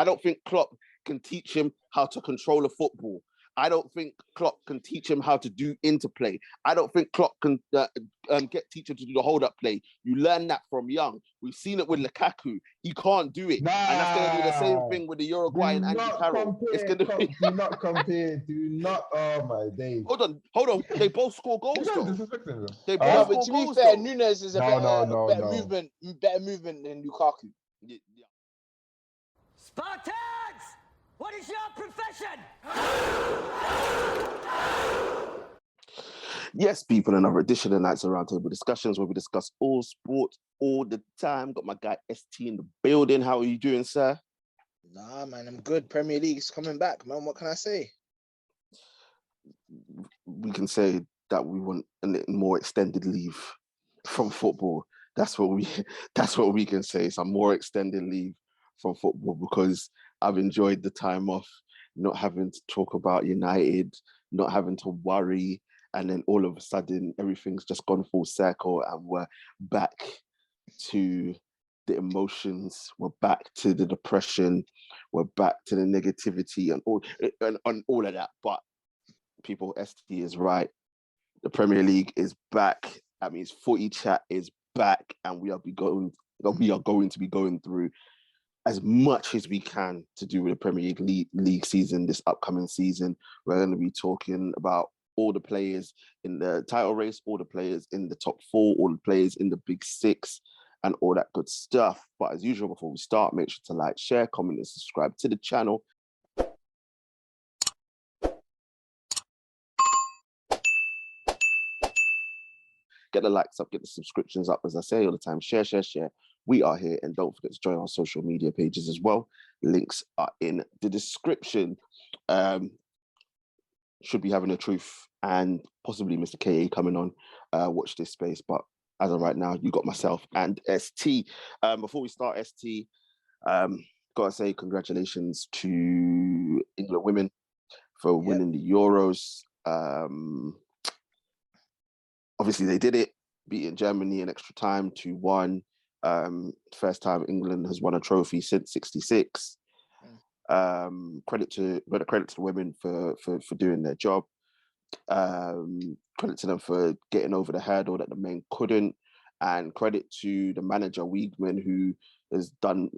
I don't think Klopp can teach him how to control a football. I don't think Klopp can teach him how to do interplay. I don't think Klopp can teach him to do the hold-up play. You learn that from young. We've seen it with Lukaku. He can't do it. Nah, and that's going to be the same thing with the Uruguayan Andy Carroll. It's going to be... Do not compare. Do not. Oh, my days. Hold on. They both score goals, though. They both score to be goals, fair, though. Nunez is a better movement than Lukaku. Yeah. Spartans! What is your profession? Yes, people, another edition of Nights Around Table Discussions where we discuss all sports all the time. Got my guy ST in the building. How are you doing, sir? Nah, man, I'm good. Premier League's coming back, man. What can I say? We can say that we want a more extended leave from football. That's what we can say. Some more extended leave from football because I've enjoyed the time off, not having to talk about United, not having to worry. And then all of a sudden, everything's just gone full circle and we're back to the emotions. We're back to the depression. We're back to the negativity and all of that. But people, ST is right. The Premier League is back. That means Footie Chat is back, and we are going to be going through as much as we can to do with the Premier League season, this upcoming season. We're going to be talking about all the players in the title race, all the players in the top four, all the players in the big six, and all that good stuff. But as usual, before we start, make sure to like, share, comment, and subscribe to the channel. Get the likes up, get the subscriptions up, as I say all the time. Share. We are here, and don't forget to join our social media pages as well. Links are in the description. Should be having the truth and possibly Mr. KA coming on. Watch this space, but as of right now, you got myself and ST. Before we start, ST, gotta say congratulations to England women for winning the Euros. Obviously, they did it, beating Germany in extra time 2-1. First time England has won a trophy since '66. Credit to the women for doing their job. Credit to them for getting over the hurdle that the men couldn't, and credit to the manager Wiegman, who has gone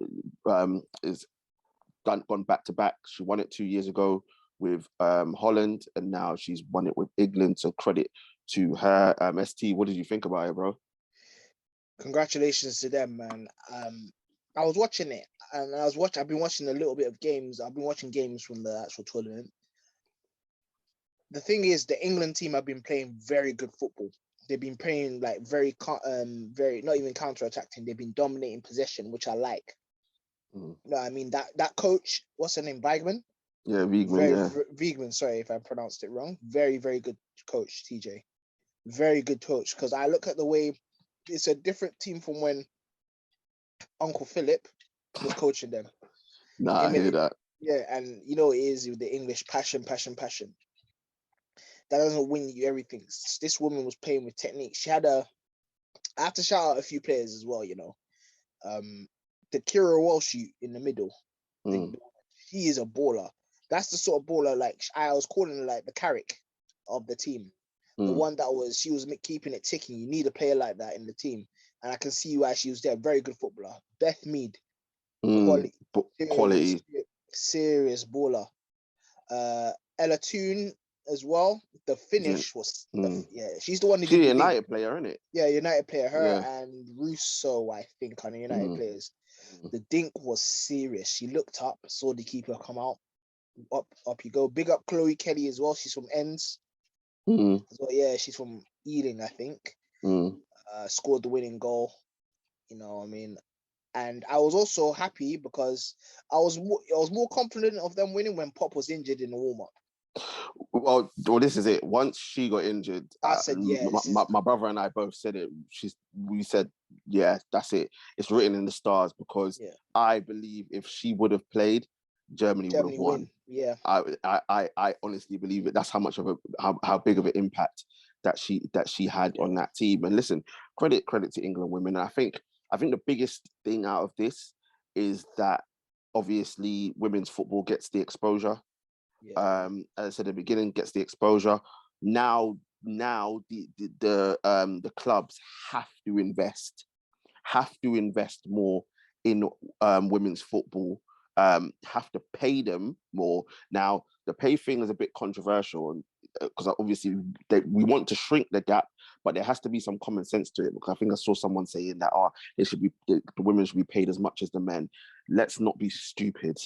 back to back. She won it 2 years ago with Holland, and now she's won it with England. So credit to her. ST, what did you think about it, bro? Congratulations to them, man. I was watching it, and I've been watching a little bit of games. I've been watching games from the actual tournament. The thing is, the England team have been playing very good football. They've been playing like very not even counter-attacking. They've been dominating possession, which I like. You know what I mean? That coach, what's her name, Weigman? Yeah, Wiegman. Weigman, sorry if I pronounced it wrong. Very, very good coach, TJ. Very good coach, because I look at the way it's a different team from when Uncle Philip was coaching them. I hear that. Yeah, and you know it is with the English passion. That doesn't win you everything. This woman was playing with technique. She had I have to shout out a few players as well, you know. The Kira Walsh in the middle. She is a baller. That's the sort of baller, like I was calling her like the Carrick of the team. The one that she was keeping it ticking. You need a player like that in the team. And I can see why she was there. Very good footballer. Beth Mead. Quality. Serious baller. Ella Toon as well. The finish was... she's the one who She's did a United player, isn't it? Yeah, United player. Her and Russo, I think, are the United players. The dink was serious. She looked up, saw the keeper come out. Up you go. Big up Chloe Kelly as well. She's from Ends. So, yeah, she's from Ealing, I think. Scored the winning goal. You know what I mean? And I was also happy because I was more confident of them winning when Pop was injured in the warm-up. Well, this is it. Once she got injured, I said, my brother and I both said it. We said, yeah, that's it. It's written in the stars because I believe if she would have played, Germany would have won. Yeah, I honestly believe it. That's how much of how big of an impact that she had on that team. And listen, credit to England women. And I think the biggest thing out of this is that obviously women's football gets the exposure. Yeah. As I said at the beginning, gets the exposure. Now the clubs have to invest more in women's football. Have to pay them more. Now the pay thing is a bit controversial because obviously we want to shrink the gap, but there has to be some common sense to it. Because I think I saw someone saying that the women should be paid as much as the men. Let's not be stupid.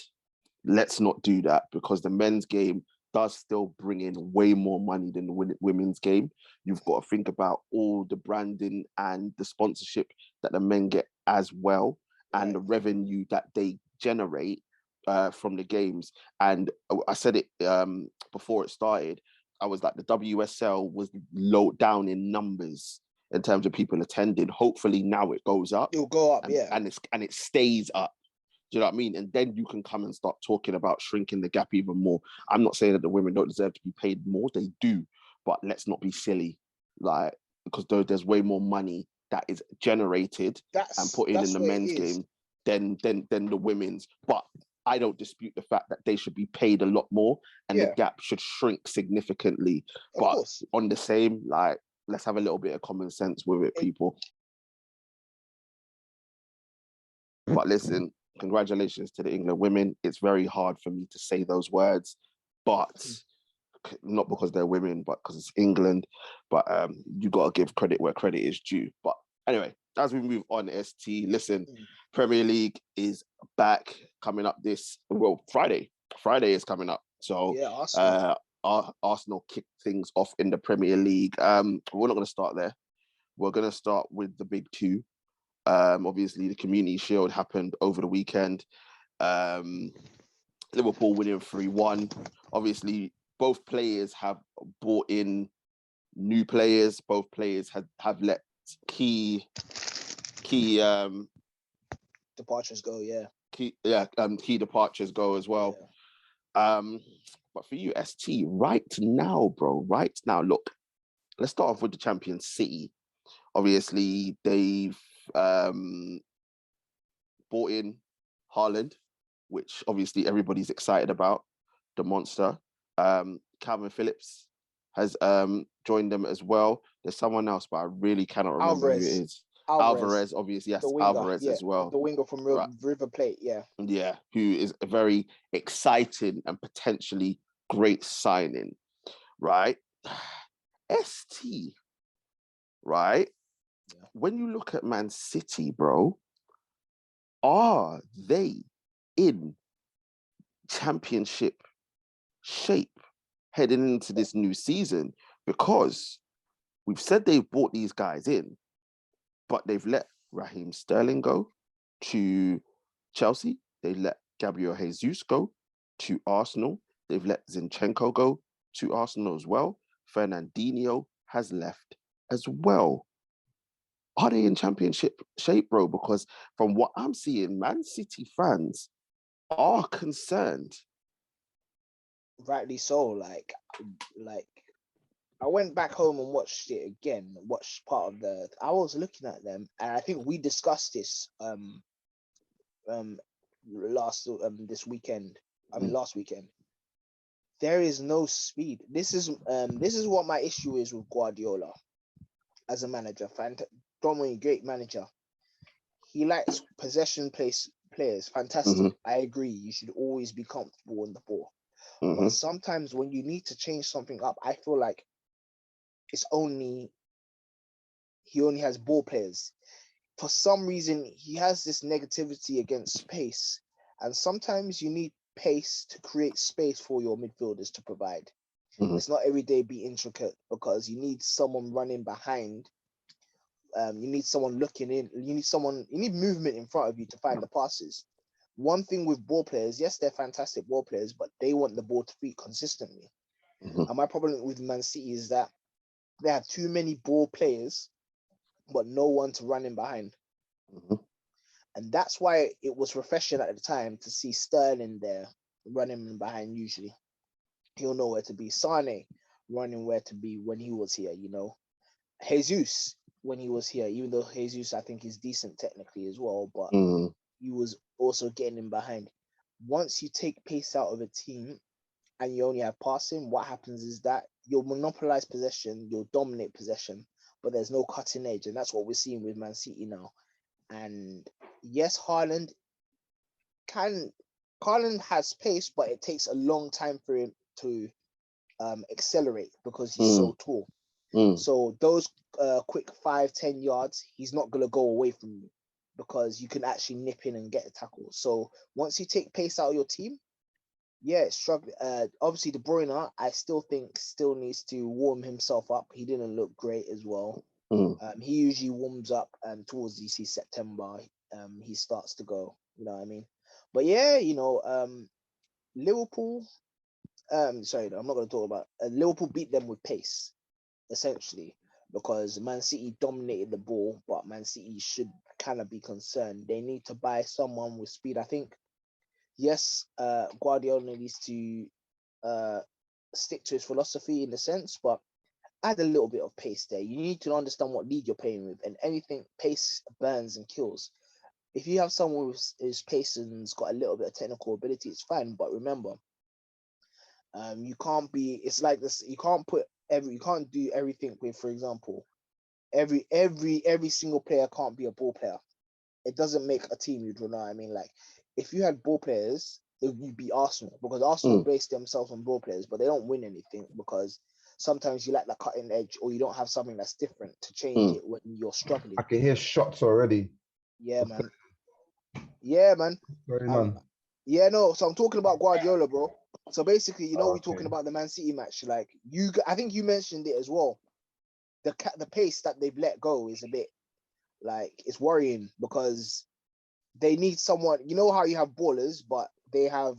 Let's not do that, because the men's game does still bring in way more money than the women's game. You've got to think about all the branding and the sponsorship that the men get as well, and the revenue that they generate from the games. And I said it before it started, I was like, the WSL was low down in numbers in terms of people attending. Hopefully now it goes up. It'll go up, and it stays up. Do you know what I mean? And then you can come and start talking about shrinking the gap even more. I'm not saying that the women don't deserve to be paid more. They do. But let's not be silly. Like, because there's way more money that is generated and put in the men's game than the women's. But I don't dispute the fact that they should be paid a lot more, and the gap should shrink significantly. But on the same, like, let's have a little bit of common sense with it, people. But listen, congratulations to the England women. It's very hard for me to say those words, but not because they're women, but because it's England. But you got to give credit where credit is due. But anyway, as we move on, ST, listen, Premier League is back, coming up Friday. Friday is coming up. So Arsenal kick things off in the Premier League. We're not going to start there. We're going to start with the big two. Obviously, the Community Shield happened over the weekend. Liverpool winning 3-1. Obviously, both players have brought in new players. Both players have let key departures go. Key departures go as well. But for you, ST, right now, bro, right now, look, let's start off with the champion City. Obviously, they've brought in Haaland, which obviously everybody's excited about, the monster. Calvin Phillips has joined them as well. There's someone else, but I really cannot remember who it is. Alvarez, obviously, yes, Alvarez as well. The winger from River Plate, Yeah, who is a very exciting and potentially great signing, right? ST, right? Yeah. When you look at Man City, bro, are they in championship shape heading into this new season? Because we've said they've brought these guys in, but they've let Raheem Sterling go to Chelsea. They've let Gabriel Jesus go to Arsenal. They've let Zinchenko go to Arsenal as well. Fernandinho has left as well. Are they in championship shape, bro? Because from what I'm seeing, Man City fans are concerned. Rightly so. Like I went back home and watched it again. Watched part of I was looking at them, and I think we discussed this last weekend. Last weekend. There is no speed. This is what my issue is with Guardiola as a manager. Dominant, great manager. He likes possession players. Fantastic. I agree. You should always be comfortable in the ball. But sometimes when you need to change something up, I feel like he only has ball players. For some reason, he has this negativity against pace. And sometimes you need pace to create space for your midfielders to provide. It's not every day be intricate, because you need someone running behind. You need someone looking in. You need movement in front of you to find the passes. One thing with ball players, yes, they're fantastic ball players, but they want the ball to feet consistently. And my problem with Man City is that they have too many ball players, but no one to run in behind. And that's why it was refreshing at the time to see Sterling there running in behind. Usually he'll know where to be. Sane running where to be when he was here, Jesus when he was here, even though Jesus I think is decent technically as well, but he was also getting in behind. once you take pace out of a team and you only have passing, what happens is that you'll monopolize possession, you'll dominate possession, but there's no cutting edge. And that's what we're seeing with Man City now. And yes, Haaland has pace, but it takes a long time for him to accelerate because he's so tall. So those quick 5-10 yards, he's not gonna go away from you because you can actually nip in and get a tackle. So once you take pace out of your team, yeah, it's struggling. Obviously, De Bruyne, I still think still needs to warm himself up. He didn't look great as well. He usually warms up towards DC September. He starts to go. You know what I mean? But yeah, Liverpool. Sorry, I'm not going to talk about Liverpool beat them with pace, essentially, because Man City dominated the ball, but Man City should kind of be concerned. They need to buy someone with speed. I think, yes, Guardiola needs to stick to his philosophy in a sense, but add a little bit of pace there. You need to understand what league you're playing with, and anything pace burns and kills. If you have someone who's pace and's got a little bit of technical ability, it's fine. But remember, you can't be. It's like this. You can't do everything with. For example, every single player can't be a ball player. It doesn't make a team. You know what I mean? Like if you had ball players, you'd be Arsenal because Arsenal base themselves on ball players, but they don't win anything because sometimes you lack that cutting edge or you don't have something that's different to change it when you're struggling. I can hear shots already. Yeah, man. Yeah, man. Sorry, man. Yeah, no. So I'm talking about Guardiola, bro. So basically, we're talking about the Man City match. Like I think you mentioned it as well. The pace that they've let go is a bit like it's worrying because they need someone. You know how you have ballers, but they have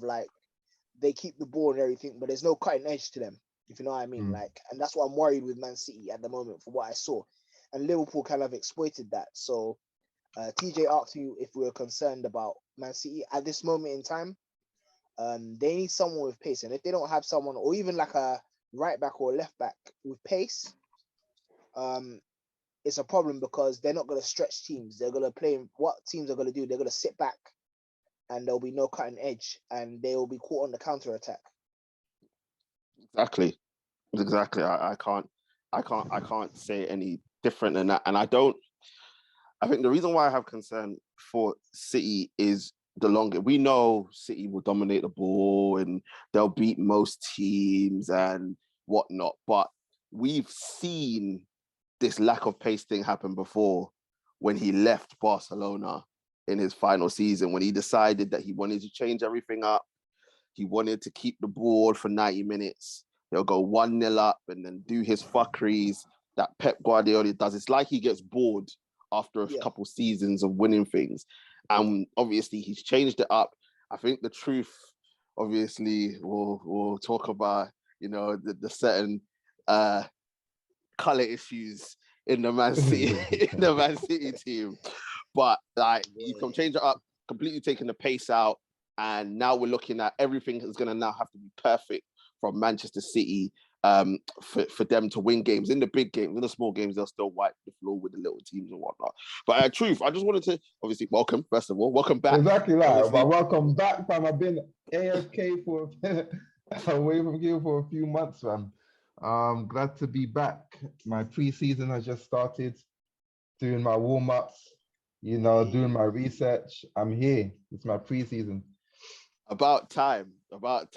they keep the ball and everything, but there's no cutting edge to them. If you know what I mean, and that's what I'm worried with Man City at the moment for what I saw, and Liverpool kind of exploited that. So TJ asked you if we were concerned about Man City at this moment in time. They need someone with pace, and if they don't have someone, or even like a right back or left back with pace, it's a problem because they're not going to stretch teams. They're going to play. What teams are going to do? They're going to sit back, and there'll be no cutting edge, and they will be caught on the counter attack. Exactly. I can't say any different than that, and I think the reason why I have concern for City is the longer we know City will dominate the ball and they'll beat most teams and whatnot. But we've seen this lack of pace thing happen before when he left Barcelona in his final season, when he decided that he wanted to change everything up. He wanted to keep the ball for 90 minutes. He'll go 1-0 up and then do his fuckeries that Pep Guardiola does. It's like he gets bored after a couple seasons of winning things. And obviously he's changed it up. I think the truth, obviously, we'll talk about, the certain colour issues in the Man City team. But you can change it up, completely taking the pace out. And now we're looking at everything is going to now have to be perfect from Manchester City for them to win games. In the big games, in the small games, they'll still wipe the floor with the little teams and whatnot. But truth, I just wanted to obviously welcome, first of all, welcome back. Exactly right. But welcome back, fam. I've been AFK away from you for a few months, fam. Glad to be back. My pre-season has just started, doing my warm-ups, doing my research. I'm here. It's my pre-season. About time. But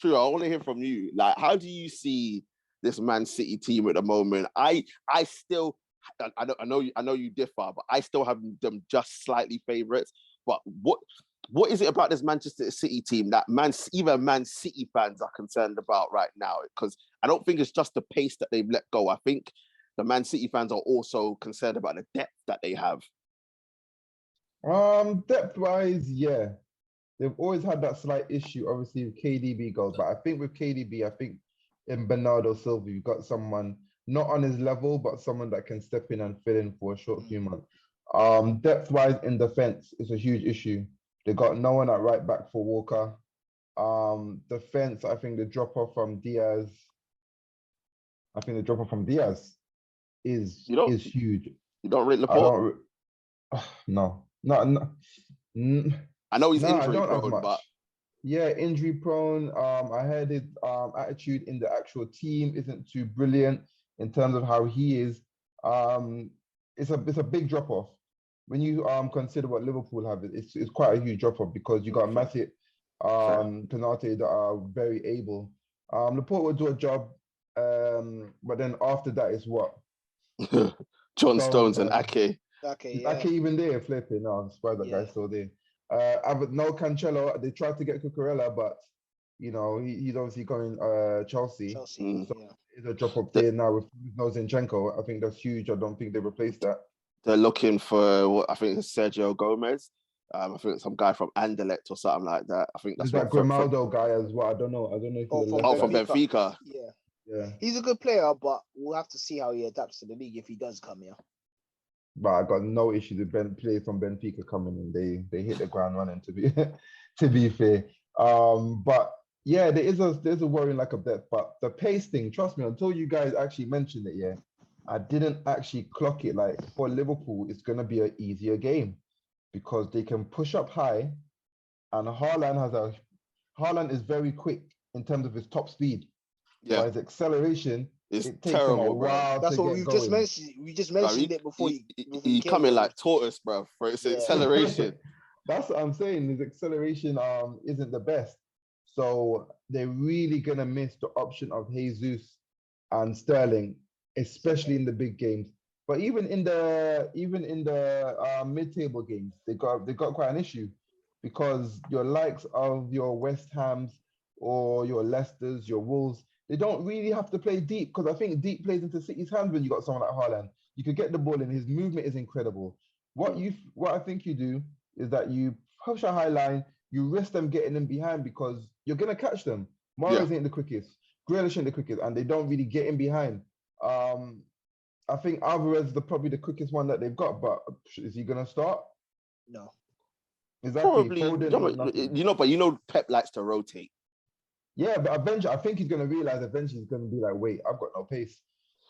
True, I want to hear from you. Like, how do you see this Man City team at the moment? I know you differ, but I still have them just slightly favourites. But what is it about this Manchester City team that even Man City fans are concerned about right now? Because I don't think it's just the pace that they've let go. I think the Man City fans are also concerned about the depth that they have. Depth-wise, yeah. They've always had that slight issue, obviously, with KDB goals. But I think with KDB, in Bernardo Silva, you've got someone not on his level, but someone that can step in and fill in for a short few months. Depth-wise in defense is a huge issue. They got no one at right back for Walker. Defense, I think the drop-off from Diaz. Is huge. You don't rate Laporte? No. I know he's No, I injury don't have prone, much. but Yeah, injury prone. I heard his attitude in the actual team isn't too brilliant in terms of how he is. Um, it's a big drop off when you consider what Liverpool have. It's quite a huge drop off because you got Matip, Canate that are very able. Laporte will do a job, but then after that is what? John Stones and Ake. Okay, Is yeah. Ake even there? Flipping. No, I'm surprised that guy's still there. No Cancelo. They tried to get Cucurella, but you know he's obviously going Chelsea. So it's a drop up there now with no Zinchenko. I think that's huge. I don't think they replaced that. They're looking for what I think is Sergio Gomez. I think some guy from Anderlecht or something like that. I think that's that Grimaldo guy as well. I don't know if he's from Benfica. Yeah, he's a good player, but we'll have to see how he adapts to the league if he does come here. But I got no issues with players from Benfica coming in. They hit the ground running to be fair. But yeah, there's a worrying lack of depth. But the pace thing, trust me, until you guys actually mentioned it, yeah, I didn't actually clock it. Like for Liverpool, it's gonna be an easier game because they can push up high, and Haaland is very quick in terms of his top speed. Yeah, but his acceleration. It's it takes terrible, him a while. That's what we've going. just mentioned. We just mentioned it before he come in like tortoise, bro. For its acceleration. That's what I'm saying. His acceleration isn't the best. So they're really gonna miss the option of Jesus and Sterling, especially in the big games. But even in the mid-table games, they got quite an issue because your likes of your West Hams or your Leicesters, your Wolves, they don't really have to play deep because I think deep plays into City's hands when you got someone like Haaland. You could get the ball in. His movement is incredible. What I think you do is that you push a high line, you risk them getting in behind because you're gonna catch them. Mahrez ain't the quickest, Grealish ain't the quickest, and they don't really get in behind. I think Alvarez is probably the quickest one that they've got, but is he gonna start? No. Exactly. Foden, Pep likes to rotate. Yeah, but eventually, I think he's going to realize eventually he's going to be like, wait, I've got no pace.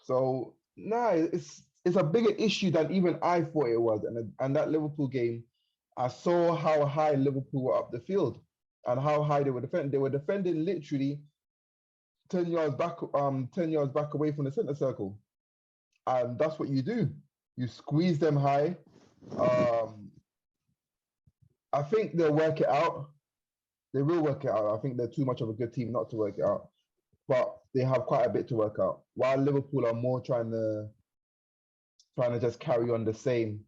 So, it's a bigger issue than even I thought it was. And that Liverpool game, I saw how high Liverpool were up the field and how high they were defending. They were defending literally 10 yards back away from the centre circle. And that's what you do. You squeeze them high. I think they'll work it out. They will work it out. I think they're too much of a good team not to work it out. But they have quite a bit to work out. While Liverpool are more trying to just carry on the same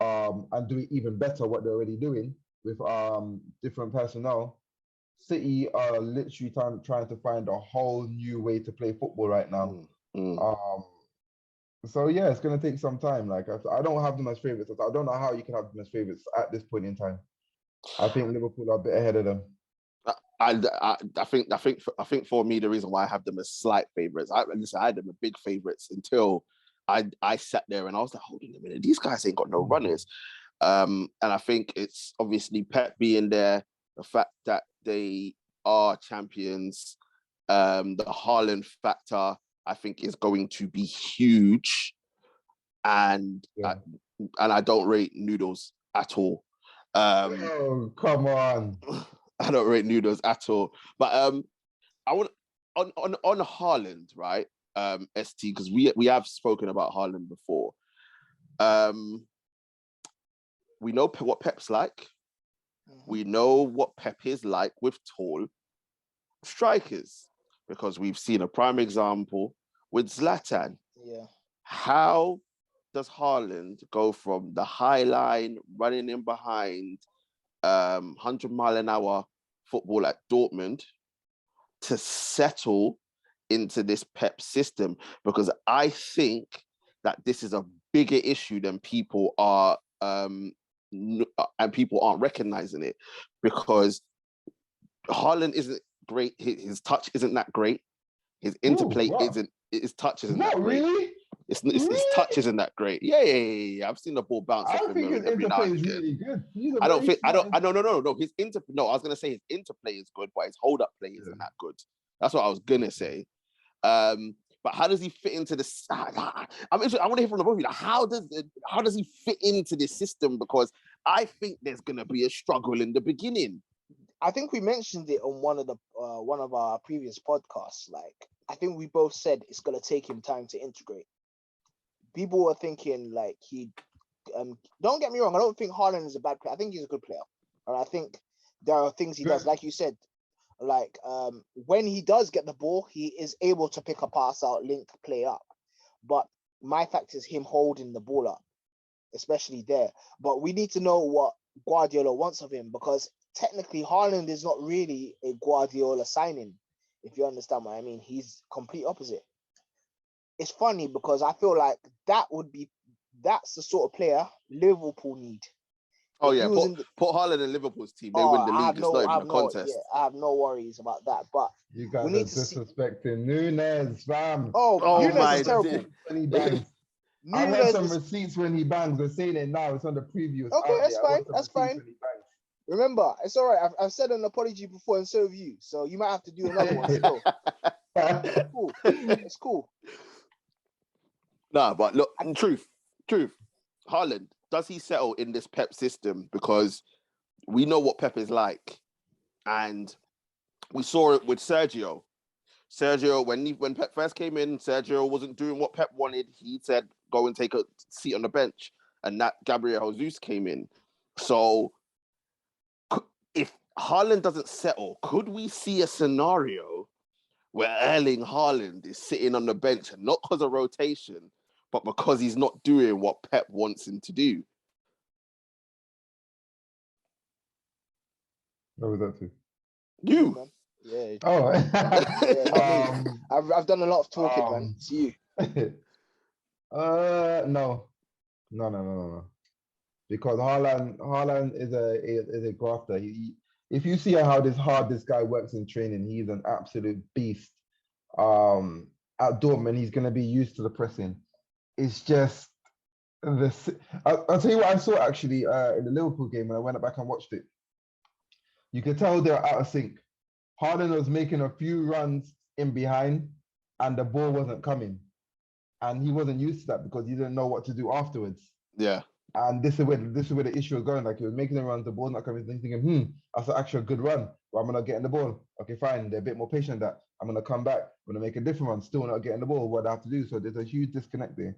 and do it even better what they're already doing with different personnel. City are literally trying to find a whole new way to play football right now. So yeah, it's going to take some time. Like I don't have them as favourites. I don't know how you can have them as favourites at this point in time. I think Liverpool are a bit ahead of them. I think for me the reason why I have them as slight favourites. I had them as big favourites until I sat there and I was like, hold on a minute, these guys ain't got no runners. And I think it's obviously Pep being there, the fact that they are champions, the Haaland factor, I think is going to be huge. And I don't rate Noodles at all. Oh, come on. I don't rate Noodles at all. But I want on Haaland, right? ST, because we have spoken about Haaland before. We know what Pep's like. We know what Pep is like with tall strikers, because we've seen a prime example with Zlatan. Yeah. How does Haaland go from the high line, running in behind, 100-mile-an-hour football at Dortmund to settle into this Pep system? Because I think that this is a bigger issue than people are, and people aren't recognizing it, because Haaland isn't great. His touch isn't that great. His interplay his touch isn't that great. Really? His touch isn't that great. Yeah. I've seen the ball bounce off him every now and again. Really good. No. I was gonna say his interplay is good, but his hold up play isn't that good. That's what I was gonna say. But how does he fit into this? I want to hear from the both of you. How does he fit into this system? Because I think there's going to be a struggle in the beginning. I think we mentioned it on one of our previous podcasts. Like, I think we both said it's going to take him time to integrate. People were thinking like don't get me wrong, I don't think Haaland is a bad player. I think he's a good player. And I think there are things he does, like you said, like when he does get the ball, he is able to pick a pass out, link, play up. But my fact is him holding the ball up, especially there. But we need to know what Guardiola wants of him, because technically Haaland is not really a Guardiola signing, if you understand what I mean. He's complete opposite. It's funny because I feel like that's the sort of player Liverpool need. Oh, yeah, put Haaland in Liverpool's team. They win the league. It's not even a contest. I have no worries about that. But you guys are disrespecting Nunez, fam. Oh, Nunez is terrible. When he bangs. I have some receipts when he bangs. They're saying it now. It's on the preview. Okay, that's fine. That's fine. Remember, it's all right. I've said an apology before, and so have you. So you might have to do another one still. It's cool. It's cool. Nah, but look, truth. Haaland, does he settle in this Pep system? Because we know what Pep is like. And we saw it with Sergio. Sergio, when Pep first came in, Sergio wasn't doing what Pep wanted. He said, go and take a seat on the bench. And that Gabriel Jesus came in. So if Haaland doesn't settle, could we see a scenario where Erling Haaland is sitting on the bench, and not because of rotation, but because he's not doing what Pep wants him to do? What was that to? You. Yeah. Oh. I've done a lot of talking, man. It's you. No. Because Haaland is a grafter. If you see how hard this guy works in training, he's an absolute beast. At Dortmund, he's going to be used to the pressing. It's just this. I'll tell you what I saw actually in the Liverpool game when I went back and watched it. You could tell they're out of sync. Haaland was making a few runs in behind, and the ball wasn't coming, and he wasn't used to that because he didn't know what to do afterwards. Yeah. And this is where the issue was going. Like, he was making the runs, the ball's not coming. Thinking, that's actually a good run. Well, I'm not getting the ball. Okay, fine. They're a bit more patient than that. I'm gonna come back. I'm gonna make a different one. Still not getting the ball. What do I have to do? So there's a huge disconnect there.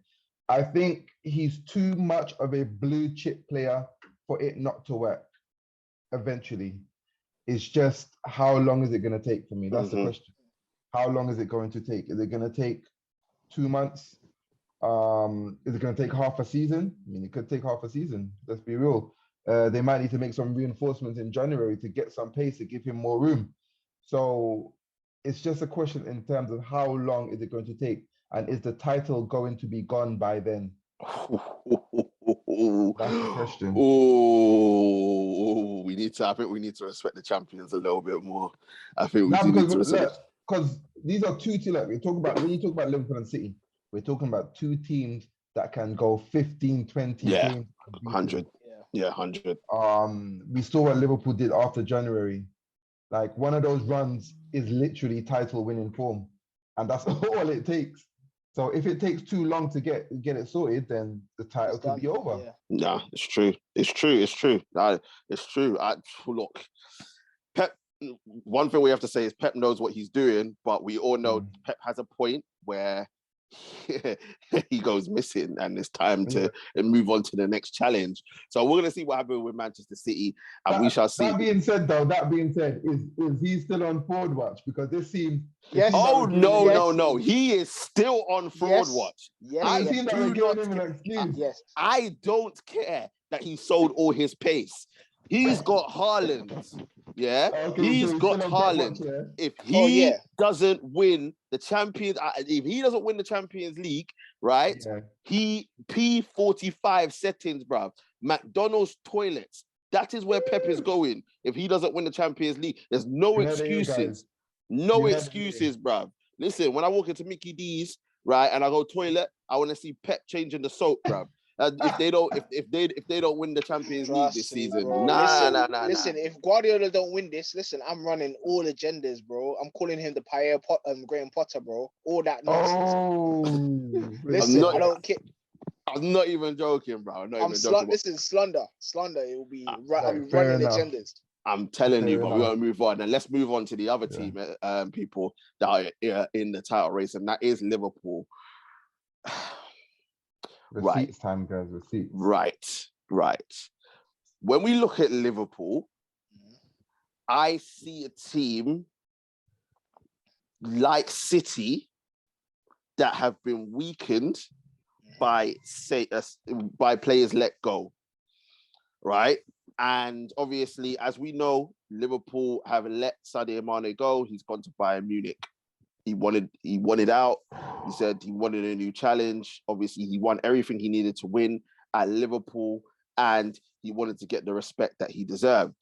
I think he's too much of a blue chip player for it not to work. Eventually, it's just how long is it gonna take for me? That's the question. How long is it going to take? Is it gonna take 2 months? Is it going to take half a season? I mean, it could take half a season. Let's be real. They might need to make some reinforcements in January to get some pace, to give him more room. So it's just a question in terms of how long is it going to take, and is the title going to be gone by then? That's the question. Oh, I think we need to respect the champions a little bit more. I think we do need to respect. Because these are two teams. Like when you talk about Liverpool and City, we're talking about two teams that can go 15, 20 games. 100. Yeah, 100. We saw what Liverpool did after January. Like, one of those runs is literally title winning form. And that's all it takes. So if it takes too long to get it sorted, then the title could be over. Yeah. Nah, it's true. It's true. Look, Pep, one thing we have to say is Pep knows what he's doing, but we all know Pep has a point where he goes missing, and it's time to move on to the next challenge. So we're going to see what happens with Manchester City, and we shall see. That being said, is he still on forward watch? Because this seems... Yes. Oh, no. He is still on forward watch. Yes. I don't care that he sold all his pace. He's got Haaland. Yeah, okay, he's got Haaland. If he doesn't win the Champions, League, right? Yeah. He P45 settings, bruv. McDonald's toilets. That is where Pep is going. If he doesn't win the Champions League, there's no excuses. No excuses, bruv. Listen, when I walk into Mickey D's, right, and I go toilet, I want to see Pep changing the soap, bruv. If they don't win the Champions League this season, nah. Listen, if Guardiola don't win this, I'm running all agendas, bro. I'm calling him the Graham Potter, bro. All that nonsense. Oh, listen, I don't care. I'm not even joking, bro. I'm not even joking. This is slander. It will be right. I'll be fair running enough. agendas. I'm telling you, Fair but we're enough. gonna move on, and let's move on to the other team, people that are in the title race, and that is Liverpool. Receipts time, guys. Receipts. Right. When we look at Liverpool, I see a team like City that have been weakened by players let go, right? And obviously, as we know, Liverpool have let Sadio Mane go. He's gone to Bayern Munich. He wanted out. He said he wanted a new challenge. Obviously, he won everything he needed to win at Liverpool, and he wanted to get the respect that he deserved.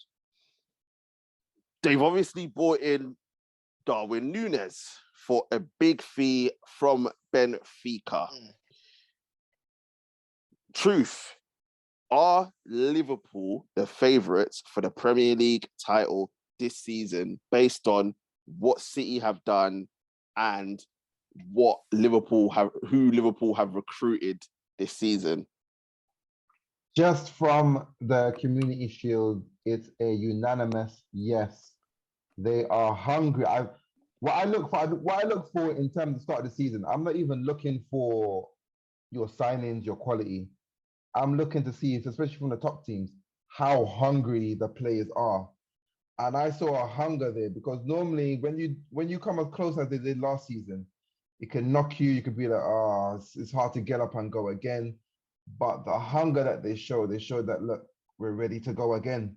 They've obviously brought in Darwin Nunez for a big fee from Benfica. Truth, are Liverpool the favourites for the Premier League title this season based on what City have done and who Liverpool have recruited this season? Just from the Community Shield, it's a unanimous yes. They are hungry. What I look for in terms of the start of the season, I'm not even looking for your signings, your quality. I'm looking to see, especially from the top teams, how hungry the players are. And I saw a hunger there because normally when you come as close as they did last season, it can knock you. You could be like, it's hard to get up and go again. But the hunger that they showed that, look, we're ready to go again.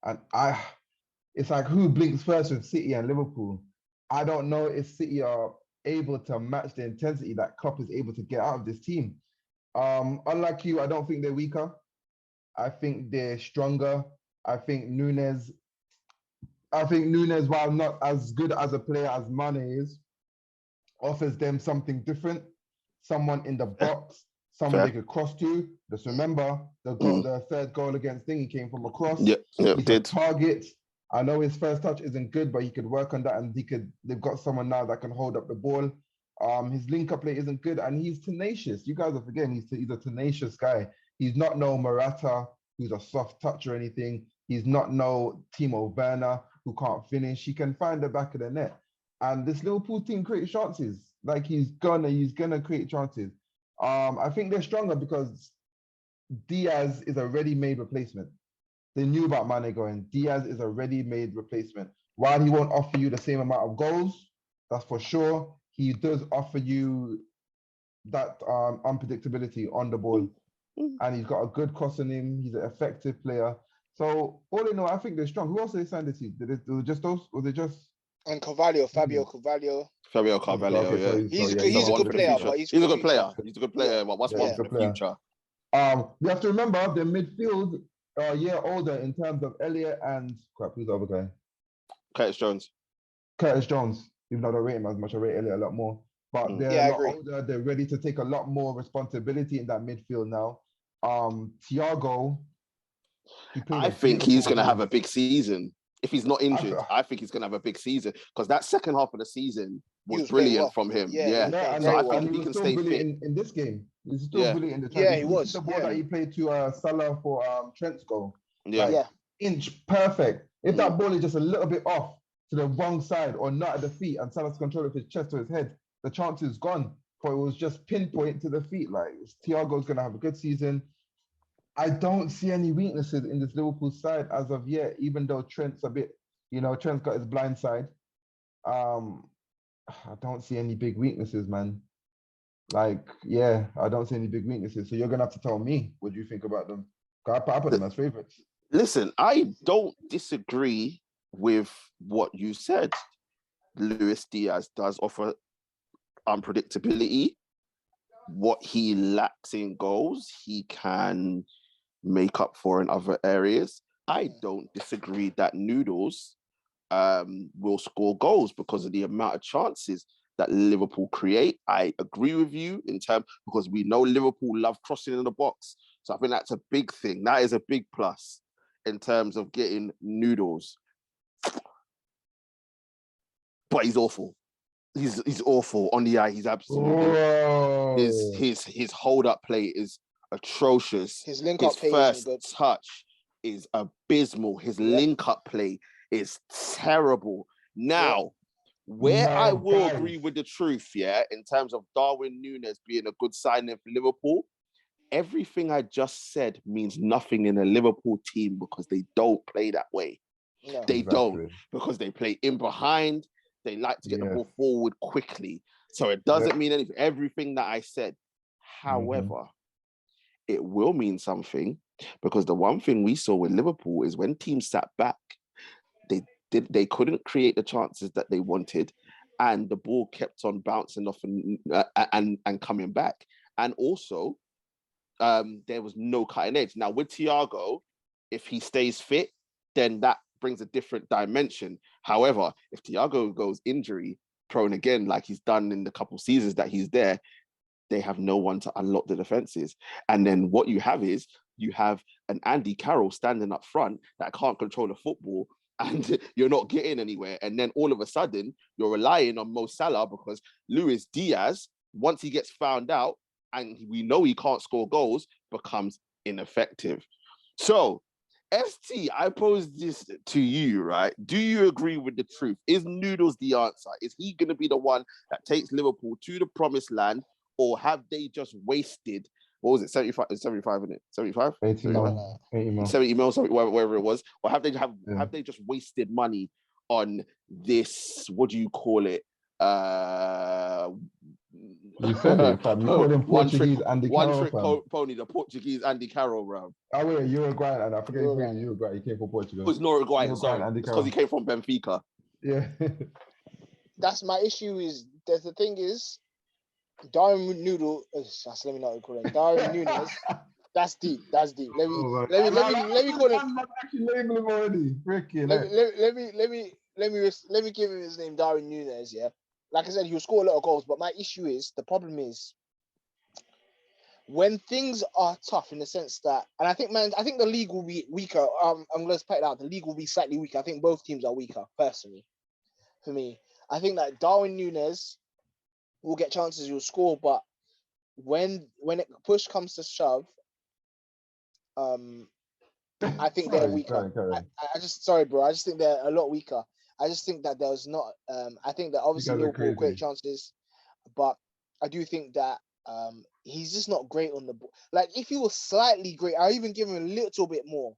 And it's like who blinks first with City and Liverpool. I don't know if City are able to match the intensity that Klopp is able to get out of this team. Unlike you, I don't think they're weaker. I think they're stronger. I think Nunez, while not as good as a player as Mane is, offers them something different. Someone in the box, someone they could cross to. Just remember, the third goal against Thingy came from a cross. He's a target. I know his first touch isn't good, but he could work on that, and they've got someone now that can hold up the ball. His link-up play isn't good, and he's tenacious. You guys are forgetting he's a tenacious guy. He's not no Morata, who's a soft touch or anything. He's not no Timo Werner, who can't finish. He can find the back of the net. And this Liverpool team creates chances. Like he's gonna create chances. I think they're stronger because Diaz is a ready-made replacement. They knew about Mane going. Diaz is a ready-made replacement. While he won't offer you the same amount of goals, that's for sure, he does offer you that unpredictability on the ball. And he's got a good cross on him. He's an effective player. So all in all, I think they're strong. Who else did they sign this season? Was it just those? Was it just... And Carvalho, Fabio Carvalho. Fabio Carvalho, okay, He's a good player, but he's a good player. He's a good player, but what's one for the future? We have to remember the midfield are a year older in terms of Elliott and who's the other guy? Curtis Jones. Even though I don't rate him as much, I rate Elliott a lot more. But they're a lot older. They're ready to take a lot more responsibility in that midfield now. Thiago. I think he's going to have a big season. If he's not injured, I think he's going to have a big season because that second half of the season was brilliant from him. And so I think he can was stay still fit. In this game. He was still brilliant in the time. He was. The ball that he played to Salah for Trent's goal. Yeah. Inch perfect. If that ball is just a little bit off to the wrong side or not at the feet and Salah's control of his chest or his head, the chance is gone. But it was just pinpoint to the feet. Like Thiago's going to have a good season. I don't see any weaknesses in this Liverpool side as of yet, even though Trent's a bit, Trent's got his blind side. I don't see any big weaknesses, man. I don't see any big weaknesses. So you're going to have to tell me what you think about them. I put them as favourites. Listen, I don't disagree with what you said. Luis Diaz does offer unpredictability. What he lacks in goals, he can make up for in other areas. I don't disagree that Noodles will score goals because of the amount of chances that Liverpool create. I agree with you in terms because we know Liverpool love crossing in the box. So I think that's a big thing. That is a big plus in terms of getting Noodles. But he's awful. He's awful on the eye. He's absolutely his hold up play is atrocious. His link up play first isn't good. touch is abysmal. His link up play is terrible. Now, where I will agree with the truth, in terms of Darwin Nunez being a good signing for Liverpool, everything I just said means nothing in a Liverpool team because they don't play that way. No, they don't, because they play in behind. They like to get the ball forward quickly. So it doesn't mean anything. Everything that I said. However, it will mean something, because the one thing we saw with Liverpool is when teams sat back, they couldn't create the chances that they wanted, and the ball kept on bouncing off and coming back. And also, there was no cutting edge. Now with Thiago, if he stays fit, then that brings a different dimension. However, if Thiago goes injury prone again, like he's done in the couple seasons that he's there, they have no one to unlock the defenses. And then what you have is you have an Andy Carroll standing up front that can't control the football, and you're not getting anywhere. And then all of a sudden, you're relying on Mo Salah, because Luis Diaz, once he gets found out and we know he can't score goals, becomes ineffective. So, ST, I pose this to you, right? Do you agree with the truth? Is Noodles the answer? Is he going to be the one that takes Liverpool to the promised land, or have they just wasted, what was it, 75, isn't it? 75? 80 mil. 70 mil, wherever it was. Or have they just wasted money on this, what do you call it? You said it, fam. You called him Portuguese Andy Carroll. One trick pony, the Portuguese Andy Carroll, bro. Oh, wait, Uruguay, and I forget his name. Uruguay, he came from Portugal. It was Uruguay, sorry. It's because he came from Benfica. Yeah. That's my issue. The thing is, Darwin Noodle. Let me not call it Darwin Nunez. That's deep. Let me call him. Actually label him already. Let me give him his name, Darwin Nunez. Yeah, like I said, he'll score a lot of goals. But my issue is, the problem is, when things are tough, in the sense that, and I think the league will be weaker. I'm going to put it out. The league will be slightly weaker. I think both teams are weaker, personally. For me, I think that Darwin Nunez will get chances, he'll score, but when push comes to shove, I think they're weaker. I just think they're a lot weaker. I just think that there's not. I think that obviously Liverpool create chances, but I do think that he's just not great on the ball. Like, if he was slightly great, I even give him a little bit more.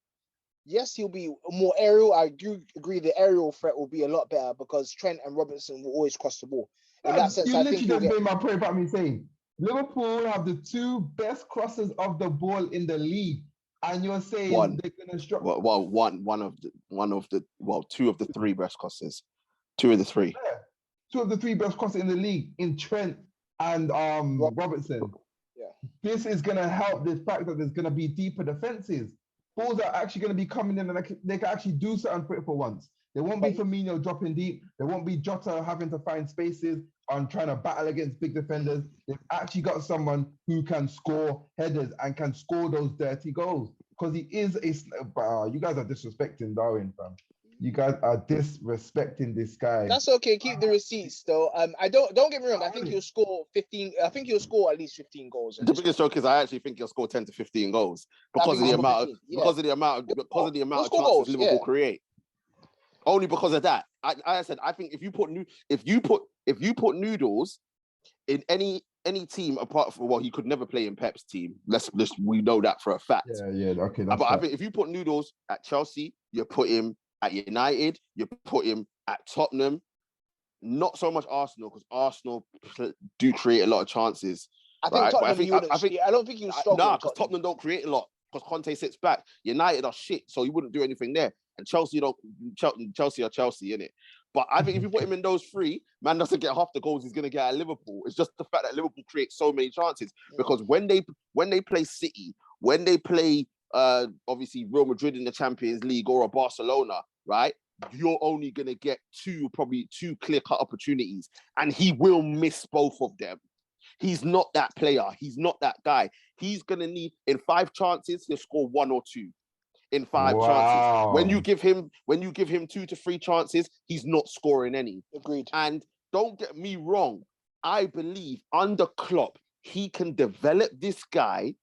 Yes, he'll be more aerial. I do agree the aerial threat will be a lot better, because Trent and Robertson will always cross the ball. In that sense, I think you literally just made my point about me saying Liverpool have the two best crosses of the ball in the league, and you're saying they're gonna struggle. Two of the three best crosses. Two of the three. Yeah. Two of the three best crosses in the league, in Trent and Robertson. Yeah. This is gonna help the fact that there's gonna be deeper defenses. Balls are actually gonna be coming in, and they can actually do something for once. There won't be Firmino dropping deep. There won't be Jota having to find spaces on trying to battle against big defenders. They've actually got someone who can score headers and can score those dirty goals, because he is you guys are disrespecting Darwin, fam. You guys are disrespecting this guy. That's okay. Keep the receipts, though. I don't get me wrong. I think he'll score 15. I think he'll score at least 15 goals. The biggest joke is I actually think he'll score 10 to 15 goals because of the amount of chances Liverpool create. Only because of that. I said I think if you put Noodles in any team apart from, he could never play in Pep's team. We know that for a fact. Yeah, okay. But I think if you put Noodles at Chelsea, you put him at United, you put him at Tottenham. Not so much Arsenal, because Arsenal do create a lot of chances. I think Tottenham, I don't think he would stop. Nah, because Tottenham don't create a lot, because Conte sits back. United are shit, so he wouldn't do anything there. And Chelsea are Chelsea, innit? But I think if you put him in those three, man doesn't get half the goals he's going to get at Liverpool. It's just the fact that Liverpool creates so many chances. Because when they play City, when they play obviously Real Madrid in the Champions League or a Barcelona, right? You're only going to get probably two clear-cut opportunities. And he will miss both of them. He's not that player. He's not that guy. He's going to need, in 5 chances, he'll score 1 or 2. In 5 chances. When you give him 2 to 3 chances, he's not scoring any. Agreed. And don't get me wrong. I believe under Klopp, he can develop this guy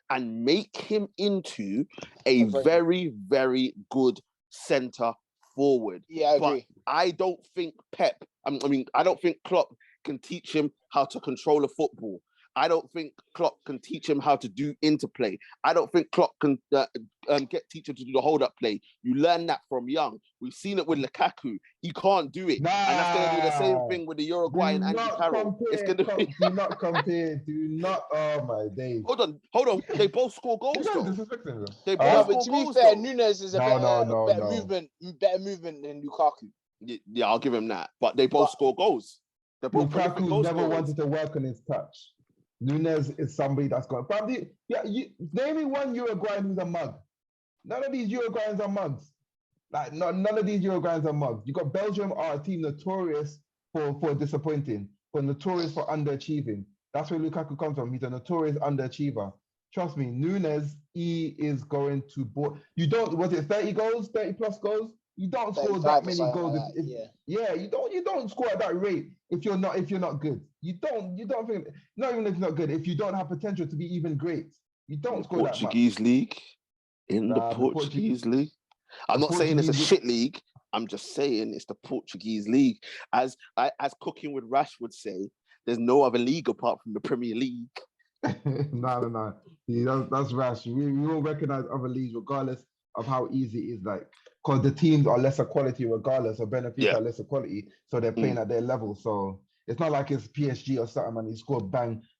and make him into a very, very good centre forward. Yeah, I agree. But I don't think I don't think Klopp can teach him how to control a football. I don't think Klopp can teach him how to do interplay. I don't think Klopp can teach him to do the hold-up play. You learn that from young. We've seen it with Lukaku. He can't do it. Nah, and that's going to be the same thing with the Uruguayan Andy Carroll. It's going to be... Do not compare. Do not. Oh, my days. Hold on. They both score goals, though. They But both to score be goals, fair, though. Nunez is a better movement than Lukaku. Yeah, I'll give him that. But they both score goals. They're both prolific goal never scorers. wanted to work on his touch. Nunez is somebody that's got probably name me one Uruguayan who's a mug. None of these Uruguayans are mugs. Like none of these Uruguayans are mugs. You got Belgium are a team notorious for disappointing, but notorious for underachieving. That's where Lukaku comes from. He's a notorious underachiever. Trust me, Nunez, he is going to bore. You don't, was it 30 goals, 30 plus goals? You don't score that many goals. Like you don't score at that rate if you're not good. You don't think, not even if you're not good, if you don't have potential to be even great. You don't score that much. Portuguese league. In the Portuguese league. I'm not saying it's a shit league. I'm just saying it's the Portuguese league. As Cooking with Rash would say, there's no other league apart from the Premier League. No. Yeah, that's Rash. We all recognize other leagues regardless of how easy it is. Like, because the teams are lesser quality regardless, or Benfica are lesser quality, so they're playing at their level. So it's not like it's PSG or something and he scored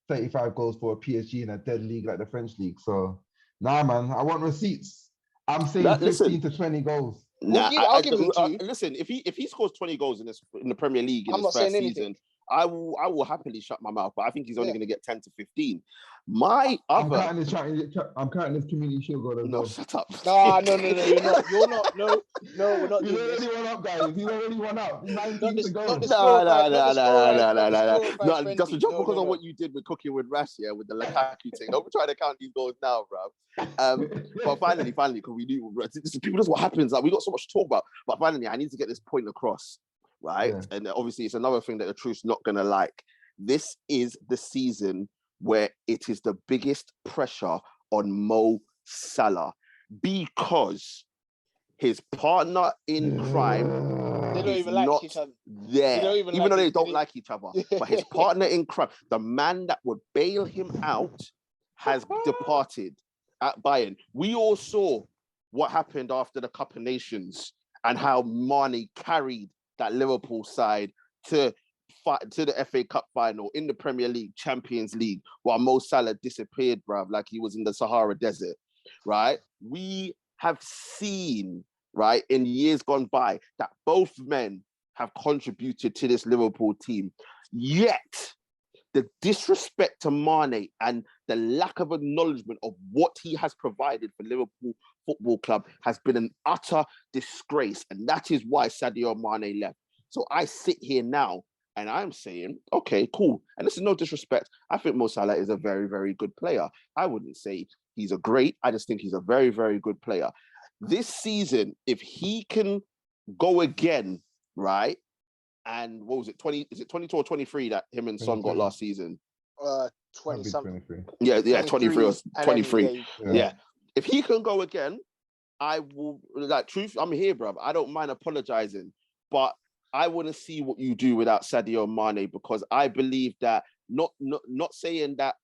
35 goals for a PSG in a dead league like the French league. So nah, man, I want receipts. I'm saying 15 to 20 goals. I'll give it to you. Listen, if he scores 20 goals in the Premier League in his first season, I will happily shut my mouth. But I think he's only going to get 10 to 15. I'm counting this community shield goal. No, shut up. No, you're not. You're not. No, we're not doing this. He's already one up, guys. He's already one up. 19 to go. No. Just because of what you did with Cooking with Rash, with the Lukaku thing. Don't try to count these goals now, bro. But finally, because we knew people, that's what happens. Like, we got so much to talk about. But finally, I need to get this point across, right? Yeah. And obviously, it's another thing that the truth's not gonna like. This is the season where it is the biggest pressure on Mo Salah because his partner in crime they don't even like each other. There, even though they don't like each other, but his partner in crime, the man that would bail him out, has departed at Bayern. We all saw what happened after the Cup of Nations and how Mane carried that Liverpool side to the FA Cup final, in the Premier League, Champions League, while Mo Salah disappeared, bruv, like he was in the Sahara Desert, right? We have seen, right, in years gone by, that both men have contributed to this Liverpool team. Yet, the disrespect to Mane and the lack of acknowledgement of what he has provided for Liverpool Football Club has been an utter disgrace. And that is why Sadio Mane left. So I sit here now and I'm saying, okay, cool. And this is no disrespect. I think Mo Salah is a very, very good player. I wouldn't say he's a great. I just think he's a very, very good player. This season, if he can go again, right? And what was it, 20? Is it 22 or 23 that him and Son got last season? 20 something. Yeah, 23 or 23. Yeah. If he can go again, I will, like, truth, I'm here, bro. I don't mind apologizing, but I want to see what you do without Sadio Mane, because I believe that, not saying that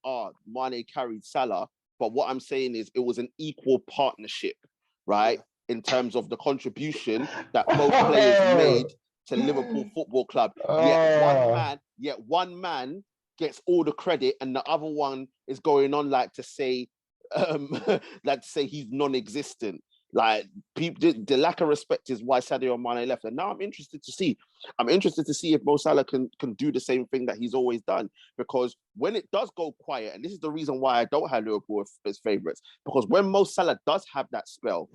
Mane carried Salah, but what I'm saying is it was an equal partnership, right? In terms of the contribution that both players made to Liverpool Football Club. Yet one man gets all the credit and the other one is going on like to say he's non-existent. Like, people, the lack of respect is why Sadio Mane left. And now I'm interested to see if Mo Salah can do the same thing that he's always done. Because when it does go quiet, and this is the reason why I don't have Liverpool as favourites, because when Mo Salah does have that spell,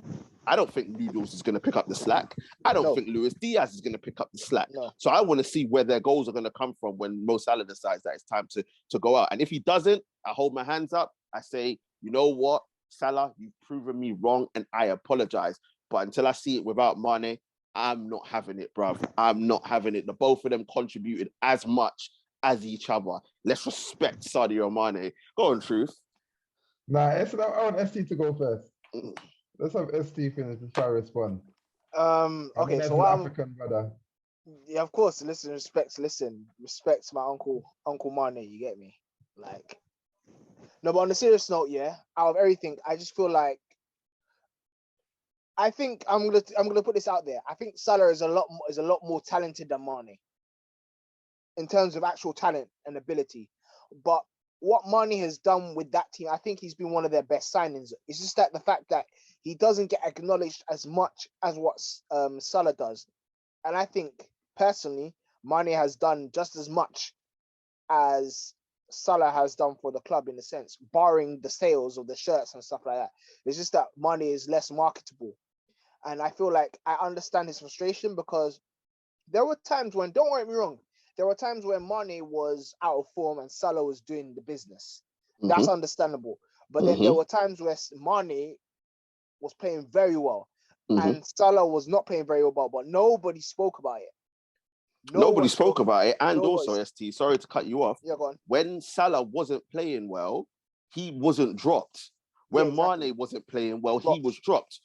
I don't think Noodles is going to pick up the slack. I don't think Luis Diaz is going to pick up the slack. No. So I want to see where their goals are going to come from when Mo Salah decides that it's time to go out. And if he doesn't, I hold my hands up. I say, you know what? Salah, you've proven me wrong and I apologize. But until I see it without Mane, I'm not having it, bruv. I'm not having it. The both of them contributed as much as each other. Let's respect Sadio Mane. Go on, Truth. Nah, I want ST to go first. Let's have ST finish before I respond. Okay, so what African brother. Yeah, of course. Respect my uncle Mane. You get me? Like, no, but on a serious note, yeah. Out of everything, I just feel like I think I'm gonna put this out there. I think Salah is a lot more talented than Mane in terms of actual talent and ability. But what Mane has done with that team, I think he's been one of their best signings. It's just that the fact that he doesn't get acknowledged as much as what Salah does. And I think, personally, Mane has done just as much as Salah has done for the club in a sense, barring the sales of the shirts and stuff like that. It's just that Mane is less marketable. And I feel like I understand his frustration because there were times when, don't get me wrong, there were times when Mane was out of form and Salah was doing the business. That's understandable. But then there were times where Mane was playing very well and Salah was not playing very well, but nobody spoke about it. Nobody spoke about it. And also, ST, sorry to cut you off. Yeah, go on. When Salah wasn't playing well, he wasn't dropped. When Mane wasn't playing well, he was dropped.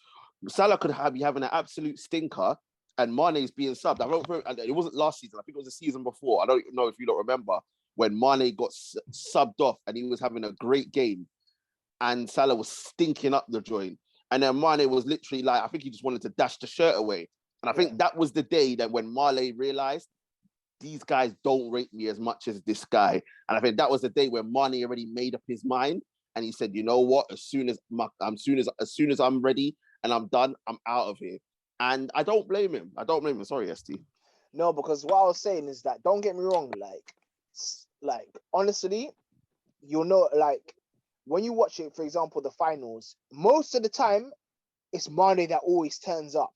Salah could be having an absolute stinker and Mane's being subbed. It wasn't last season. I think it was the season before. I don't know if you don't remember when Mane got subbed off and he was having a great game and Salah was stinking up the joint. And then Mane was literally like, I think he just wanted to dash the shirt away. And I think that was the day that when Mane realized these guys don't rate me as much as this guy. And I think that was the day when Mane already made up his mind. And he said, you know what? As soon as I'm ready and I'm done, I'm out of here. And I don't blame him. Sorry, ST. No, because what I was saying is that, don't get me wrong, like honestly, you'll know, like, when you watch it, for example, the finals, most of the time, it's Mane that always turns up.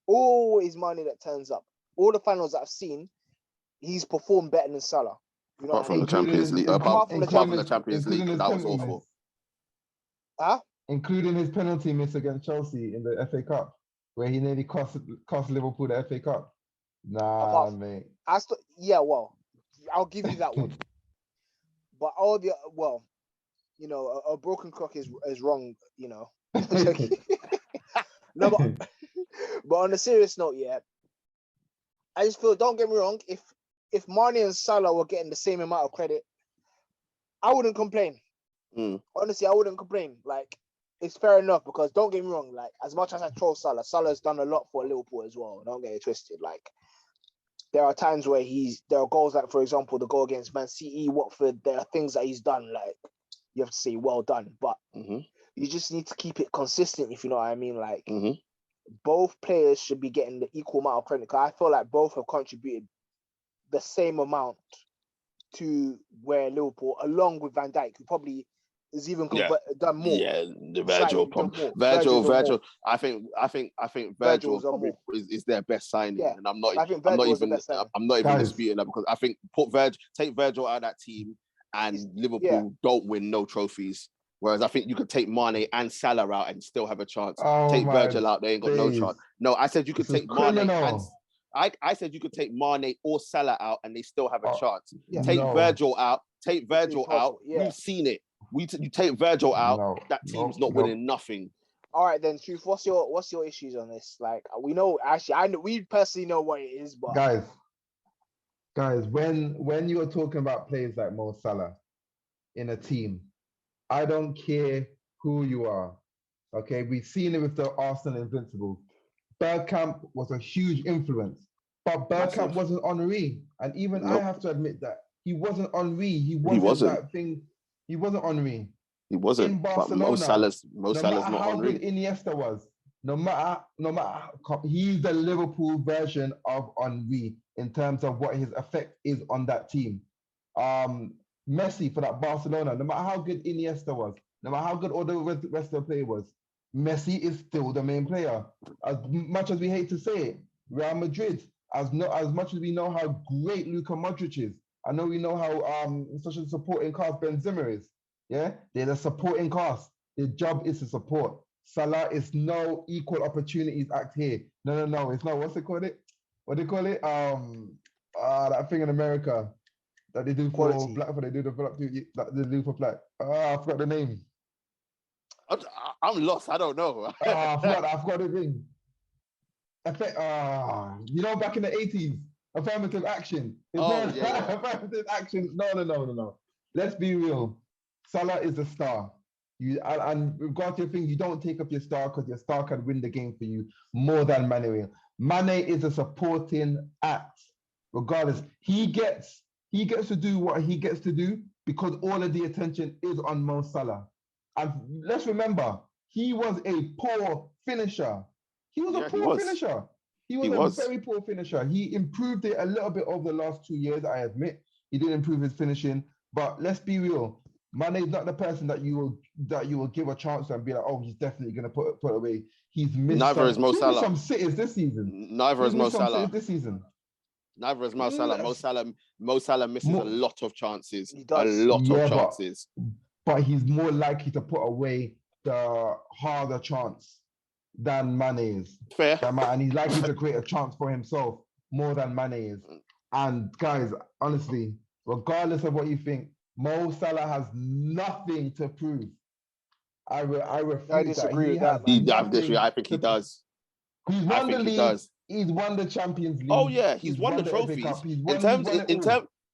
Always Mane that turns up. All the finals that I've seen, he's performed better than Salah. You know apart from the Champions League, apart from the Champions League, that was awful. Huh? Including his penalty miss against Chelsea in the FA Cup, where he nearly cost Liverpool the FA Cup. Nah, mate. Well, I'll give you that one. But all the you know, a broken clock is wrong. You know. No, but on a serious note, yeah, I just feel, don't get me wrong, if Mane and Salah were getting the same amount of credit, I wouldn't complain. Honestly, I wouldn't complain. Like, it's fair enough because, don't get me wrong, like, as much as I troll Salah, Salah's done a lot for Liverpool as well. Don't get it twisted. Like, there are times where there are goals, like, for example, the goal against Man City, Watford, there are things that he's done, like, you have to say well done. But you just need to keep it consistent, if you know what I mean. Like, both players should be getting the equal amount of credit, because I feel like both have contributed the same amount to where Liverpool, along with Van Dijk, who probably has even done more. Yeah, the Virgil probably. Virgil. I think Virgil probably is their best signing, and I'm not even disputing that, because I think take Virgil out of that team, and Liverpool don't win no trophies. Whereas I think you could take Mane and Salah out and still have a chance. Take Virgil out, they ain't got no chance. No, I said you could take Mane and I said you could take Mane or Salah out and they still have a chance. Take Virgil out. We've seen it. You take Virgil out, that team's not winning nothing. All right, then, Truth, what's your issues on this? Like, we know, actually, we personally know what it is, but guys, when you are talking about players like Mo Salah in a team, I don't care who you are. Okay, we've seen it with the Arsenal Invincibles. Bergkamp was a huge influence, but Bergkamp wasn't Henry, and even I have to admit that he wasn't Henry. He wasn't that thing. He wasn't Henry. He wasn't. In Barcelona, Mo Salah's not not how Henry. Good Iniesta was. No matter, he's the Liverpool version of Henry in terms of what his effect is on that team. Messi for that Barcelona, no matter how good Iniesta was, no matter how good all the rest of the play was, Messi is still the main player. As much as we hate to say it, Real Madrid, as much as we know how great Luka Modric is, I know we know how such a supporting cast Benzema is. Yeah, they're the supporting cast. Their job is to support. Salah is no equal opportunities act here. No. It's not. What's it called? What do they call it? That thing in America that they do for Quality. black. They do the black. That they do for black. I forgot the name. I'm lost. I don't know. I forgot the thing. Back in the 80s, affirmative action. Affirmative action. No. Let's be real. Salah is a star. And regardless of things, you don't take up your star because your star can win the game for you more than Mane will. Mane is a supporting act. Regardless, he gets to do what he gets to do because all of the attention is on Mo Salah. And let's remember, he was a poor finisher. He was a poor finisher. He was a very poor finisher. He improved it a little bit over the last 2 years, I admit. He did improve his finishing. But let's be real. Mane is not the person that you will give a chance to and be like, oh, he's definitely going to put away. He's missed Neither is Mo Salah. Some sitters this season. Neither is Mo Salah. This season. Neither is Mo Salah. Mo Salah misses a lot of chances. He does. A lot of chances. But he's more likely to put away the harder chance than Mane is. Fair. And he's likely to create a chance for himself more than Mane is. And guys, honestly, regardless of what you think, Mo Salah has nothing to prove. I disagree with that. I think he does. He's won the league. He's won the Champions League. Oh yeah, he's won the trophies.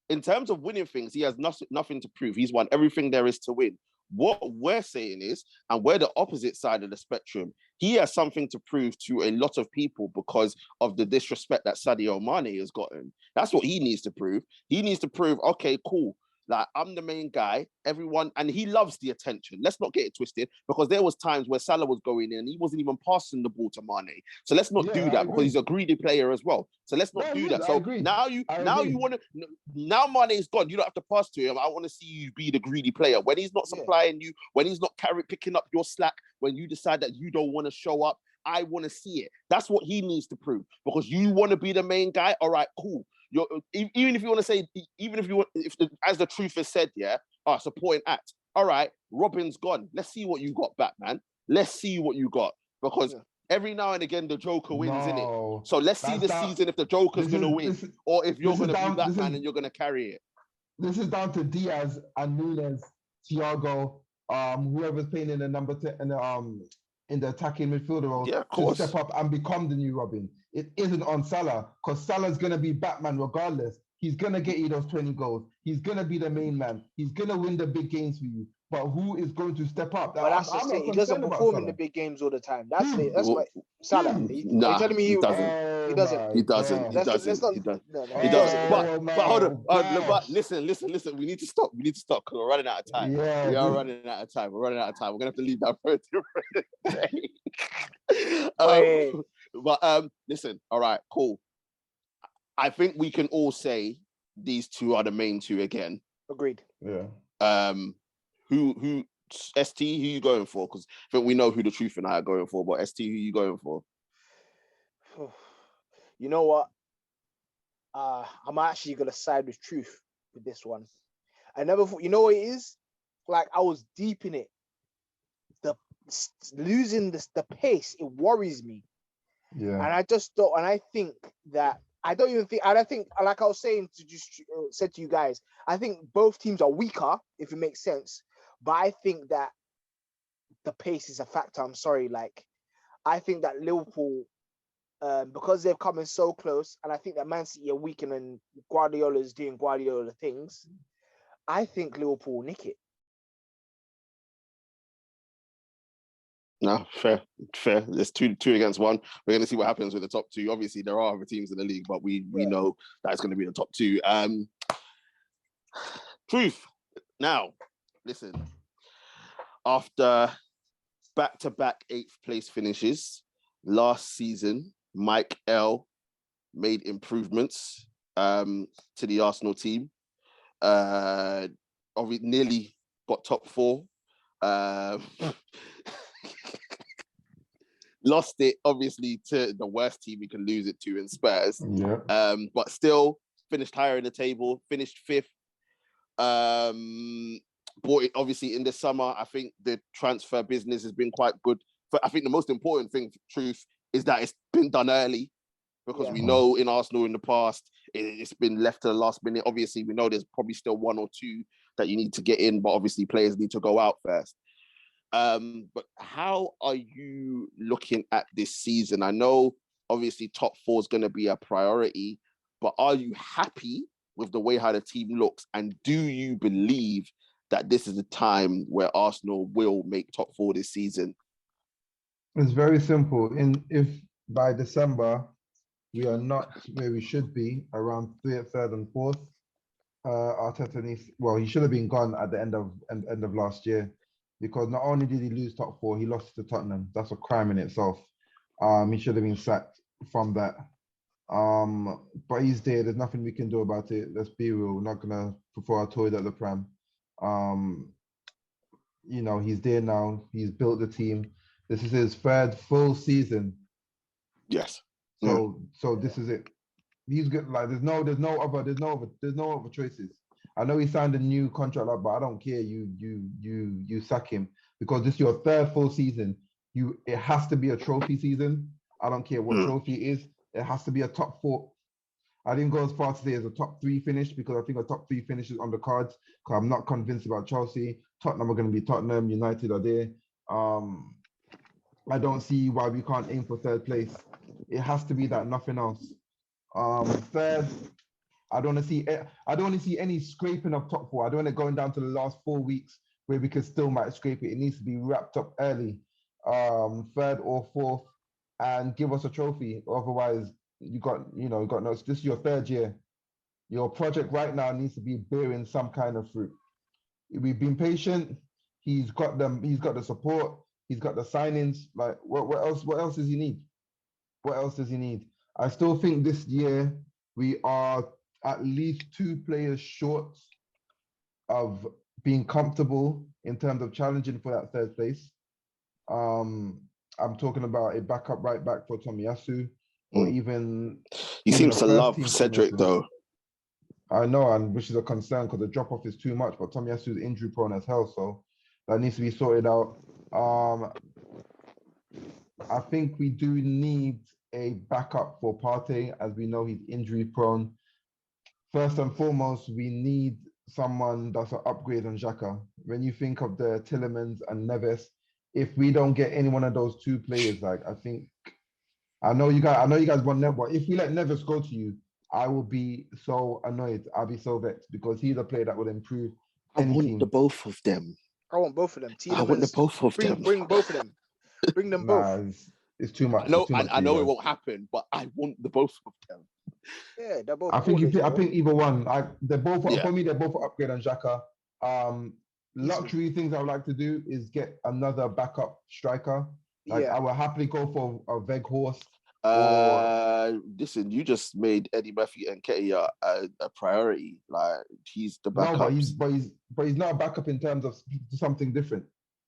In terms of winning things, he has nothing to prove. He's won everything there is to win. What we're saying is, and we're the opposite side of the spectrum, he has something to prove to a lot of people because of the disrespect that Sadio Mane has gotten. That's what he needs to prove. He needs to prove, okay, cool. Like, I'm the main guy, everyone, and he loves the attention. Let's not get it twisted, because there was times where Salah was going in and he wasn't even passing the ball to Mane. So let's not do that because he's a greedy player as well. So let's not do that. So now Mane is gone. You don't have to pass to him. I want to see you be the greedy player. When he's not supplying you, when he's not picking up your slack, when you decide that you don't want to show up, I want to see it. That's what he needs to prove, because you want to be the main guy. All right, cool. Even if you want to say, as the truth is said, supporting act. All right, Robin's gone. Let's see what you got back, man. Let's see what you got, because every now and again the Joker wins, innit? So let's see this season if the Joker's gonna win, or if you're gonna be that man and you're gonna carry it. This is down to Diaz and Nunez, Thiago, whoever's playing in the number 10 and in the attacking midfielder role to step up and become the new Robin. It isn't on Salah, because Salah's going to be Batman regardless. He's going to get you those 20 goals. He's going to be the main man. He's going to win the big games for you. But who is going to step up? But that's the thing. He doesn't perform in the big games all the time. That's what Salah. Are you telling me he doesn't? He doesn't. He doesn't. He doesn't. He doesn't. But hold on. Listen. We need to stop. Because we're running out of time. We are running out of time. We're running out of time. We're gonna have to leave that for a different day. But listen. All right. Cool. I think we can all say these two are the main two again. Agreed. Yeah. Who ST, who you going for? Because I think we know who the truth and I are going for, but ST, who you going for? You know what? I'm actually gonna side with truth with this one. I never thought, you know what it is? Like, I was deep in it. Losing the pace, it worries me. Yeah. And I just don't, and I think that I don't think, like I was saying to said to you guys, I think both teams are weaker, if it makes sense. But I think that the pace is a factor. I'm sorry. Like, I think that Liverpool, because they've come in so close, and I think that Man City are weak and Guardiola is doing Guardiola things, I think Liverpool will nick it. No, fair. There's two against one. We're going to see what happens with the top two. Obviously, there are other teams in the league, but we know that it's going to be the top two. Truth. Now, listen. After back-to-back 8th place finishes last season, Mike L made improvements to the Arsenal team. Nearly got top 4. Lost it, obviously, to the worst team you can lose it to in Spurs. Yeah. But still finished higher in the table, finished 5th. Bought it, obviously, in the summer. I think the transfer business has been quite good I think the most important thing, truth, is that it's been done early, because we know in Arsenal in the past, it's been left to the last minute. Obviously, we know there's probably still one or two that you need to get in, but obviously players need to go out first. But how are you looking at this season? I know obviously top four is going to be a priority, but are you happy with the way how the team looks? And do you believe that this is the time where Arsenal will make top four this season? It's very simple. If by December we are not where we should be, around third and fourth, Arteta needs. Well, he should have been gone at the end of last year, because not only did he lose top four, he lost to Tottenham. That's a crime in itself. He should have been sacked from that. But he's there. There's nothing we can do about it. Let's be real. We're not gonna throw our toys at the pram. He's there now. He's built the team. This is his third full season. Yes. So this is it. He's good. Like there's no other choices. I know he signed a new contract, but I don't care. You sack him, because this is your third full season. It has to be a trophy season. I don't care what trophy it is. It has to be a top four. I didn't go as far to say as a top three finish, because I think a top three finish is on the cards. Because I'm not convinced about Chelsea. Tottenham are going to be Tottenham. United are there. I don't see why we can't aim for third place. It has to be that, nothing else. Third, I don't want to see any scraping of top four. I don't want it going down to the last 4 weeks where we could still might scrape it. It needs to be wrapped up early. Third or fourth, and give us a trophy. Otherwise, you got no. This is your third year. Your project right now needs to be bearing some kind of fruit. We've been patient. He's got them. He's got the support. He's got the signings. Like what else? What else does he need? What else does he need? I still think this year we are at least 2 players short of being comfortable in terms of challenging for that third place. I'm talking about a backup right back for Tomiyasu, or even. He seems to love Cedric though. I know, and which is a concern because the drop off is too much. But Tomiyasu is injury prone as hell, so that needs to be sorted out. I think we do need a backup for Partey, as we know he's injury prone. First and foremost, we need someone that's an upgrade on Xhaka. When you think of the Tillemans and Neves, if we don't get any one of those 2 players, like I know you guys want Neves, but if we let Neves go to you, I will be so annoyed. I'll be so vexed, because he's a player that would improve any team. I want the both of them. I want both of them. I want the both of them. Bring both of them. Bring them both. It's too much. I know it won't happen, but I want the both of them. Yeah, they're both. I think either one. They're both for me. They're both for upgrade on Xhaka. Luxury things I would like to do is get another backup striker. I will happily go for a Weghorst. Listen, you just made Eddie Murphy and Nketiah a priority. Like he's the backup. No, but he's not a backup in terms of something different.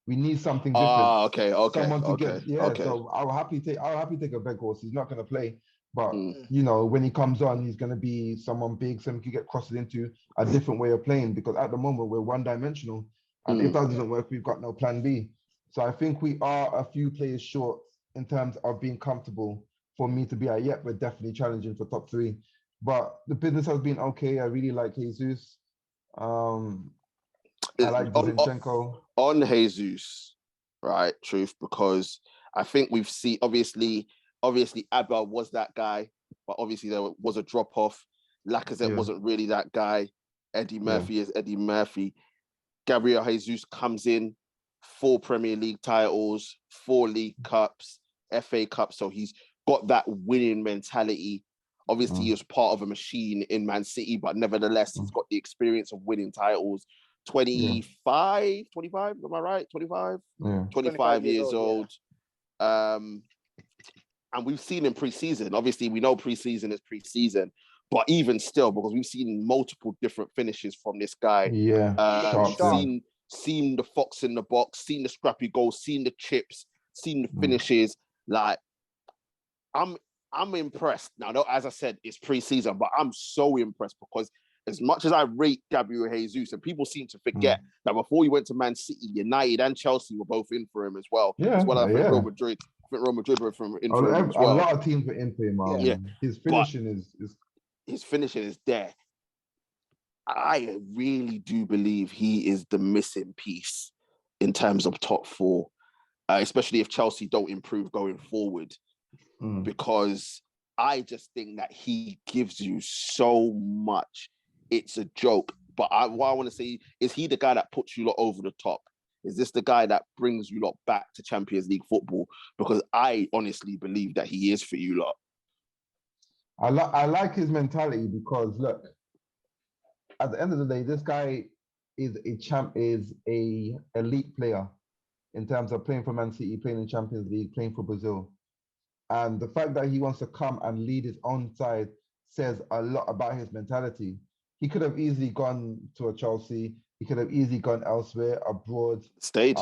We need something different. Okay. Someone to get. Yeah, okay. So I'll happily take a Weghorst. He's not going to play, but when he comes on, he's going to be someone big, so we can get crossed into a different way of playing. Because at the moment we're one-dimensional, and if that doesn't work, we've got no plan B. So I think we are a few players short in terms of being comfortable for me to be we're definitely challenging for top 3. But the business has been okay. I really like Jesus. I like Zinchenko. On Jesus, right? Truth, because I think we've seen obviously Abba was that guy, but obviously there was a drop off. Lacazette wasn't really that guy. Eddie Murphy is Eddie Murphy. Gabriel Jesus comes in, 4 Premier League titles, 4 League Cups, FA Cup. So he's got that winning mentality. Obviously, he was part of a machine in Man City, but nevertheless, he's got the experience of winning titles. 25, am I right? 25? Yeah. 25 years old. Yeah. And we've seen in pre-season, obviously we know pre-season is pre-season, but even still, because we've seen multiple different finishes from this guy. Yeah. Seen the fox in the box, seen the scrappy goals, seen the chips, seen the finishes. Like, I'm impressed. Now, as I said, it's pre-season, but I'm so impressed because as much as I rate Gabriel Jesus, and people seem to forget that before he went to Man City, United and Chelsea were both in for him as well. As well as I think Real Madrid. I think Real Madrid were in for him as well. A lot of teams were in for him. Yeah. His finishing is his finishing is there. I really do believe he is the missing piece in terms of top four, especially if Chelsea don't improve going forward, because I just think that he gives you so much. It's a joke. But what I want to say is, he the guy that puts you lot over the top? Is this the guy that brings you lot back to Champions League football? Because I honestly believe that he is for you lot. I like his mentality, because look, at the end of the day, this guy is a elite player in terms of playing for Man City, playing in Champions League, playing for Brazil. And the fact that he wants to come and lead his own side says a lot about his mentality. He could have easily gone to a Chelsea. He could have easily gone elsewhere, abroad. Stayed.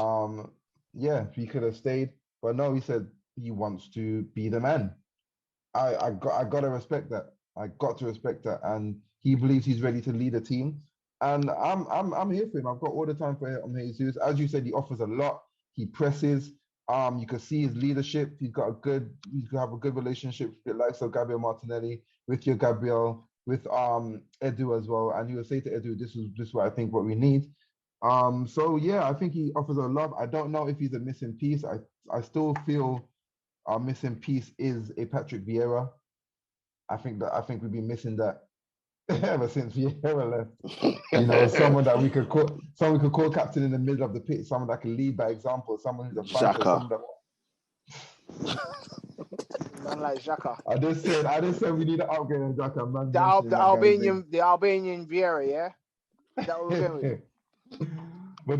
Yeah, he could have stayed. But no, he said he wants to be the man. I got to respect that. I got to respect that. And he believes he's ready to lead a team. And I'm here for him. I've got all the time for him. Jesus. As you said, he offers a lot. He presses. You can see his leadership. He's got he's gonna have a good relationship with the likes of Gabriel Martinelli, with your Gabriel, with Edu as well. And he will say to Edu, this is what I think what we need. So yeah, I think he offers a lot. I don't know if he's a missing piece. I still feel our missing piece is a Patrick Vieira. I think we've been missing that ever since Vieira left. You know, someone that we could call captain in the middle of the pitch, someone that can lead by example, someone who's a fighter, someone that. Man like Xhaka. I just said we need to upgrade on Xhaka, man. The Albanian Vieira, yeah. That was him. But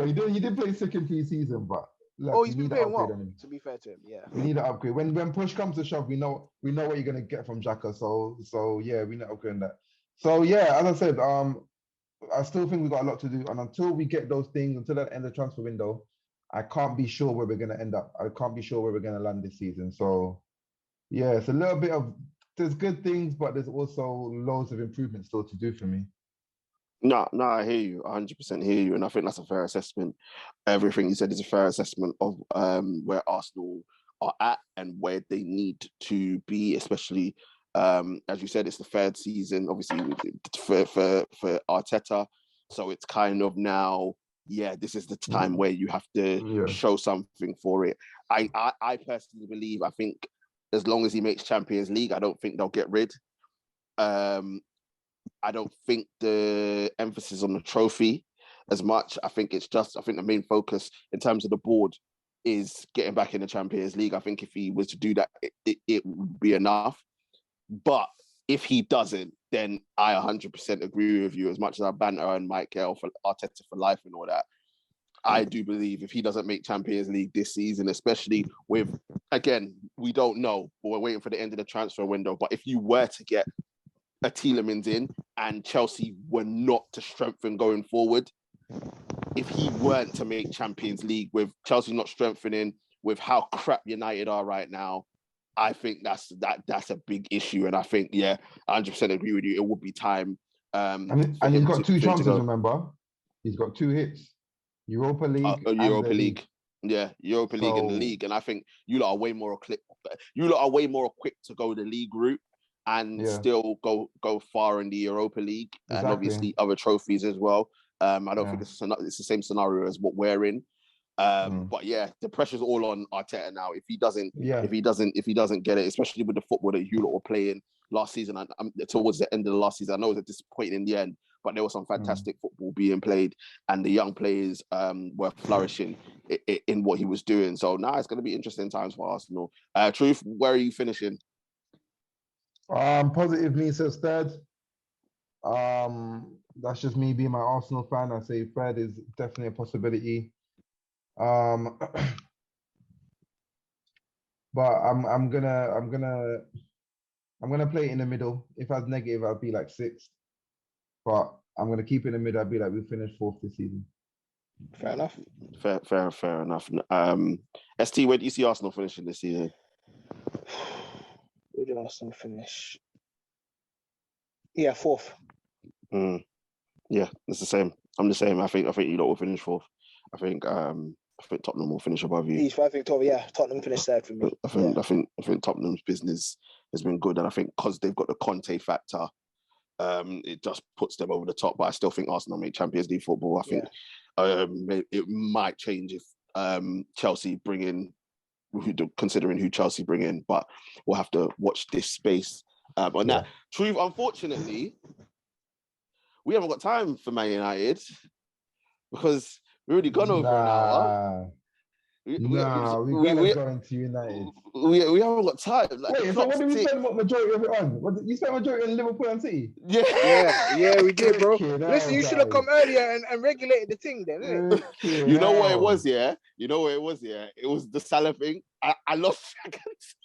he did play second pre-season, but look, he's been playing well. To be fair to him, yeah. We need to upgrade. When push comes to shove, we know what you're gonna get from Xhaka. So yeah, we need to upgrade on that. So yeah, as I said, I still think we've got a lot to do, and until we get those things, until the end of the transfer window, I can't be sure where we're gonna end up. I can't be sure where we're gonna land this season. So yeah, it's a little bit of, there's good things, but there's also loads of improvement still to do for me. No, I hear you. 100% hear you. And I think that's a fair assessment. Everything you said is a fair assessment of where Arsenal are at and where they need to be, especially, as you said, it's the third season, obviously, for Arteta. So it's kind of now, this is the time where you have to show something for it. I personally believe, I think as long as he makes Champions League, I don't think they'll get rid. I don't think the emphasis on the trophy as much. I think the main focus in terms of the board is getting back in the Champions League. I think if he was to do that, it would be enough. But if he doesn't, then I 100% agree with you. As much as I banter on Michael for Arteta for life and all that, I do believe if he doesn't make Champions League this season, especially with, again, we don't know, but we're waiting for the end of the transfer window. But if you were to get a Tielemans in and Chelsea were not to strengthen going forward, if he weren't to make Champions League, with Chelsea not strengthening, with how crap United are right now, I think that's a big issue. And I think, 100% agree with you. It would be time. And he's got two chances, remember? He's got two hits. Europa League and Europa League. Yeah, Europa League and the league. And I think you lot are way more equipped to go the league route and still go far in the Europa League and obviously other trophies as well. I don't think it's the same scenario as what we're in. But the pressure's all on Arteta now. If he doesn't get it, especially with the football that you lot were playing last season and towards the end of the last season, I know it was disappointing in the end, but there was some fantastic football being played, and the young players were flourishing in what he was doing. So now it's going to be interesting times for Arsenal. Truth, where are you finishing? Positive me says third. That's just me being my Arsenal fan. I say third is definitely a possibility. But I'm gonna play it in the middle. If I was negative, I'd be like sixth. But I'm gonna keep it in the middle. I'd be like, we finished fourth this season. Fair enough. Fair enough. ST, where do you see Arsenal finishing this season? Where did Arsenal finish? Yeah, fourth. Yeah, it's the same. I'm the same. I think you lot will finish fourth. I think Tottenham will finish above you. I think Tottenham finished third for me. I think Tottenham's business has been good, and I think because they've got the Conte factor, it just puts them over the top. But I still think Arsenal make Champions League football. I think it might change if Chelsea bring in, considering who Chelsea bring in, but we'll have to watch this space. On that, truth, unfortunately, we haven't got time for Man United because we've already gone over an hour. We gotta go into United. We haven't got time. Like, wait, so what did we spend majority of it on? What, you spent majority on Liverpool and City? Yeah, we did, bro. Listen, you should have come earlier and regulated the thing then, innit? You know what it was, yeah? It was the Salah thing. I lost seconds.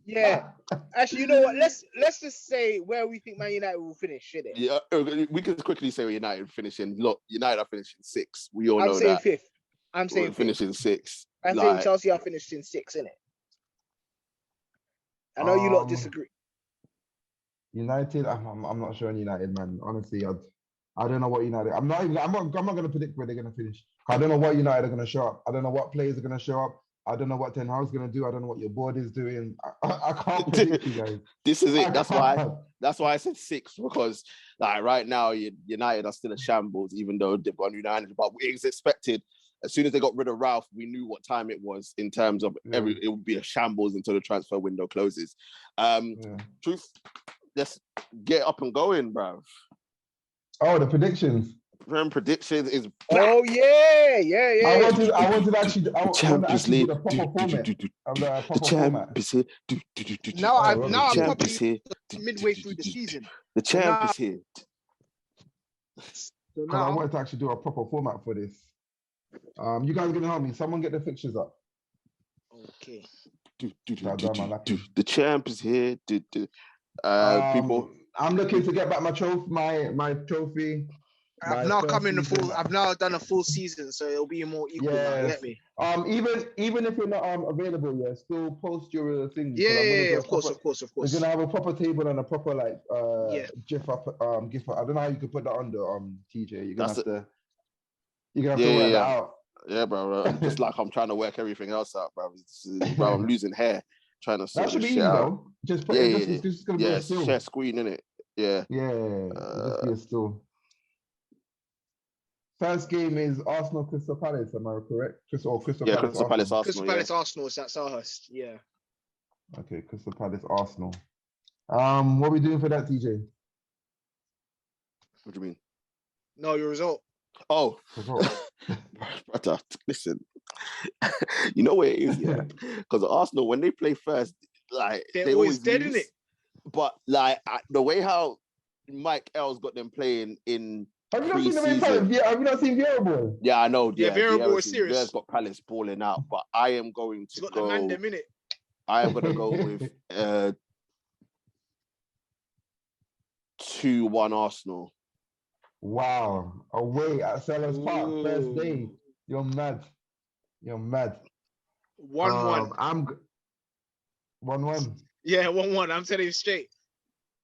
Yeah. Actually, you know what? Let's just say where we think Man United will finish, innit? Yeah, we can quickly say United finishing. Look, United are finishing 6th. We all know that. I'm saying 5th. I'm saying finishing 6th. I think Chelsea are finished in 6th, innit? I know you lot disagree. United, I'm not sure on United, man. Honestly, I don't know what United. I'm not going to predict where they're going to finish. I don't know what United are going to show up. I don't know what players are going to show up. I don't know what Ten Hag's going to do. I don't know what your board is doing. I can't predict you guys. This is it. That's why I said 6, because like right now United are still a shambles, even though they've got United. But it was expected. As soon as they got rid of Ralph, we knew what time it was in terms of it would be a shambles until the transfer window closes. Truth, let's get up and going, bruv. Oh, the predictions. Predictions is back. Oh yeah. I wanted to actually Champions League. The proper format. The champions here. Now I'm probably midway through the season. The champ is here. So I wanted to actually do a proper format for this. You guys gonna help me? Someone get the fixtures up. Okay. The champ is here. People. I'm looking to get back my trophy. I've now done a full season, so it'll be more equal. Let me. Even if you're not available, still post your things. Yeah, of course. We're gonna have a proper table and a proper GIF up. I don't know how you could put that on the TJ. You're gonna have to work that out. Yeah, bro. Just like I'm trying to work everything else out, bro. Bro, I'm losing hair trying to sort that should be shit easy, out. Though. Just put it's just gonna be a still. Share screen, innit? Yeah. Just be a still. First game is Arsenal Crystal Palace. Am I correct? Crystal Palace Arsenal. Crystal Palace Arsenal is at Selhurst. Yeah. Okay, Crystal Palace Arsenal. What are we doing for that, TJ? What do you mean? No, your result. Oh, brother, listen. You know where it is, yeah? Because Arsenal, when they play first, like they're always dead, innit? But like the way how Mike L's got them playing in. Have you not seen the main Palace? Yeah, have you not seen Vieira ball? Yeah, I know. Yeah, Vieira ball is serious. Vieira's got Palace balling out, but I am going to go. The man, I am going to go with 2-1 Arsenal. Wow. Away at Selhurst Park, first day. You're mad. 1-1. I'm 1-1. Yeah, 1-1. I'm telling you straight.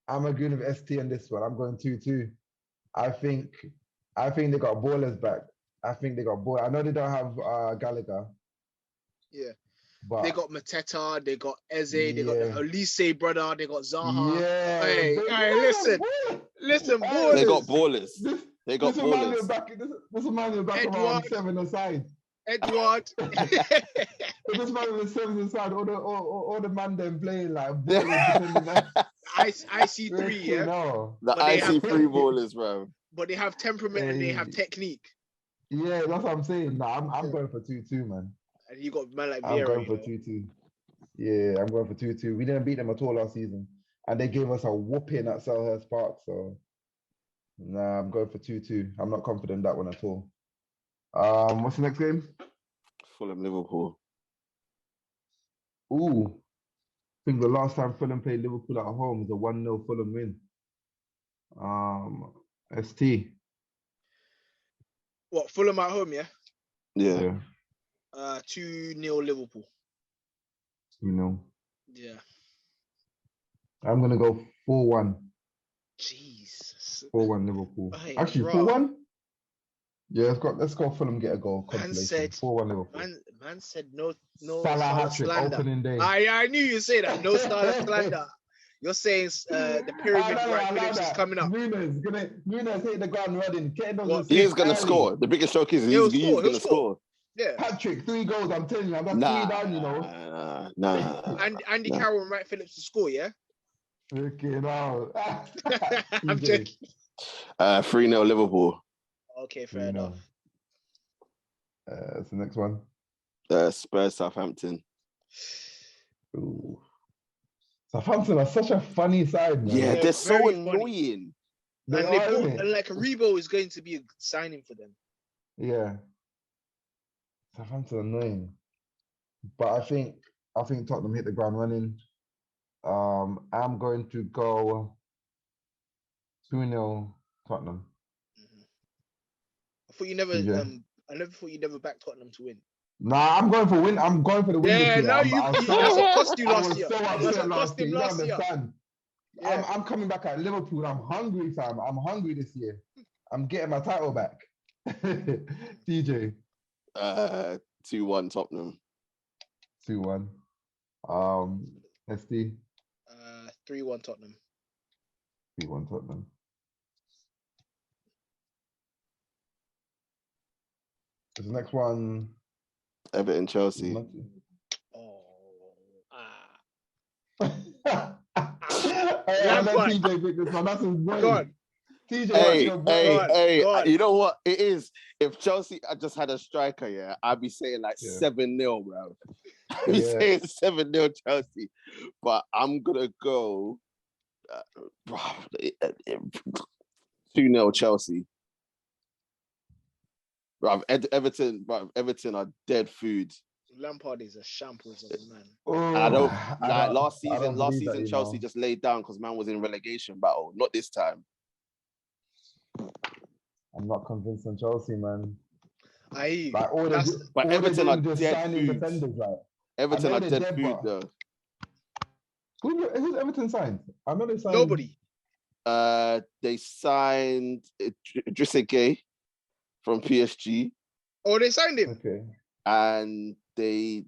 I'm agreeing with ST on this one. I'm going 2-2. I think they got ballers back. I know they don't have Gallagher. Yeah. But they got Mateta, they got Eze, they got the Olise brother, they got Zaha. Yeah. Hey, listen, ballers. They got ballers. They got ballers. This man in back around 7 aside. Edward. This man with 7 aside. All the man them playing like ballers. IC3, yeah. No. The IC3 ballers, bro. But they have temperament and they have technique. Yeah, that's what I'm saying. No, I'm going for 2-2, man. And you got man like Vieira. I'm going for 2-2. Yeah, I'm going for 2-2. We didn't beat them at all last season. And they gave us a whooping at Selhurst Park. So, nah, I'm going for 2-2. I'm not confident in that one at all. What's the next game? Fulham Liverpool. Ooh. I think the last time Fulham played Liverpool at home was a 1-0 Fulham win. ST. What, Fulham at home, yeah? Yeah. 2-0 Liverpool. 2-0. Yeah. I'm going to go 4-1. Jesus. 4-1 Liverpool. Hey, Actually, bro. 4-1? Yeah, let's go Fulham get a goal. Man Consolation. said 4-1 Liverpool. Man said no Salah Salah hat-trick slander. opening day. I knew you'd say that. No Salah slander. You're saying the pyramid Wright Phillips is coming up. Nunez hit the ground running. He's gonna score. The biggest joke is he's gonna score. Yeah. Hat-trick, 3 goals. I'm telling you, I'm not 3 down. You know. Nah. And Andy Carroll and Wright Phillips to score. Yeah. Okay, no. I'm joking. 3-0 Liverpool. Okay, fair enough. That's the next one. Spurs Southampton. Ooh. Southampton are such a funny side, man. Yeah, they're so very annoying. And like Aribo is going to be a signing for them. Yeah. Southampton annoying. But I think Tottenham hit the ground running. I'm going to go 2-0 Tottenham. I thought you never I never thought you never backed Tottenham to win. Nah, I'm going for win. I'm going for the win. Yeah, this year. that's what cost you last year. That's what cost him last year. Yeah. I'm coming back at Liverpool. I'm hungry, fam. I'm hungry this year. I'm getting my title back. TJ. 2-1 Tottenham. 2-1. SD. 3-1 Tottenham. 3-1 Tottenham. The next one. Everton Chelsea. TJ pick this one. That's his boy. God. TJ, hey, you know what it is? If Chelsea just had a striker, yeah, I'd be saying like 7-0, bro. I'd be saying 7-0 Chelsea. But I'm gonna go 2-0 Chelsea. Bro, Everton are dead food. Lampard is a shambles of a man. I don't like last season Chelsea just laid down because man was in relegation battle. Not this time. I'm not convinced on Chelsea, man. But Everton are dead food. Defenders, like. Everton are dead food, though. Who's Everton signed? I know they signed nobody. They signed Idrissa Gueye from PSG. Oh, they signed him. Okay. And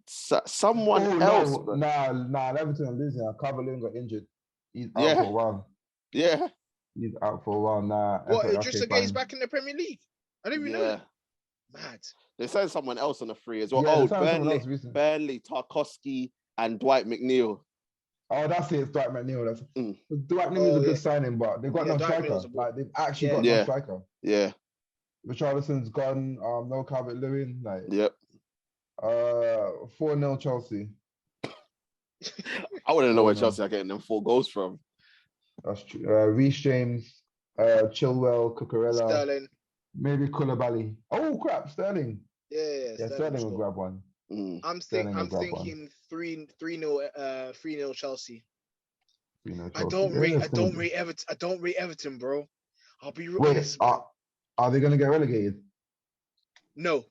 someone else. No. Nah, Everton are losing. Calvert-Lewin got injured. He's out for a while. Yeah. He's out for a while now. What, Idrissa Gueye's back in the Premier League? I didn't even know that. Mad. They signed someone else on the free as well. Yeah, Burnley, Tarkowski, and Dwight McNeil. Oh, that's it. It's Dwight McNeil. Dwight McNeil is a good signing, but they've got no striker. Like they've actually got no striker. Yeah. Richarlison's gone. No Calvert-Lewin. Like. Yep. 4-0 Chelsea. I wouldn't know where Chelsea are getting them 4 goals from. That's true. Reece James, Chilwell, Cucurella, Sterling, maybe Koulibaly. Oh crap, Sterling. Yeah, Sterling will grab one. I'm thinking 3-0 Chelsea. 3-0 Chelsea. I don't rate Everton, bro. I'll be real. Wait, are they gonna get relegated? No.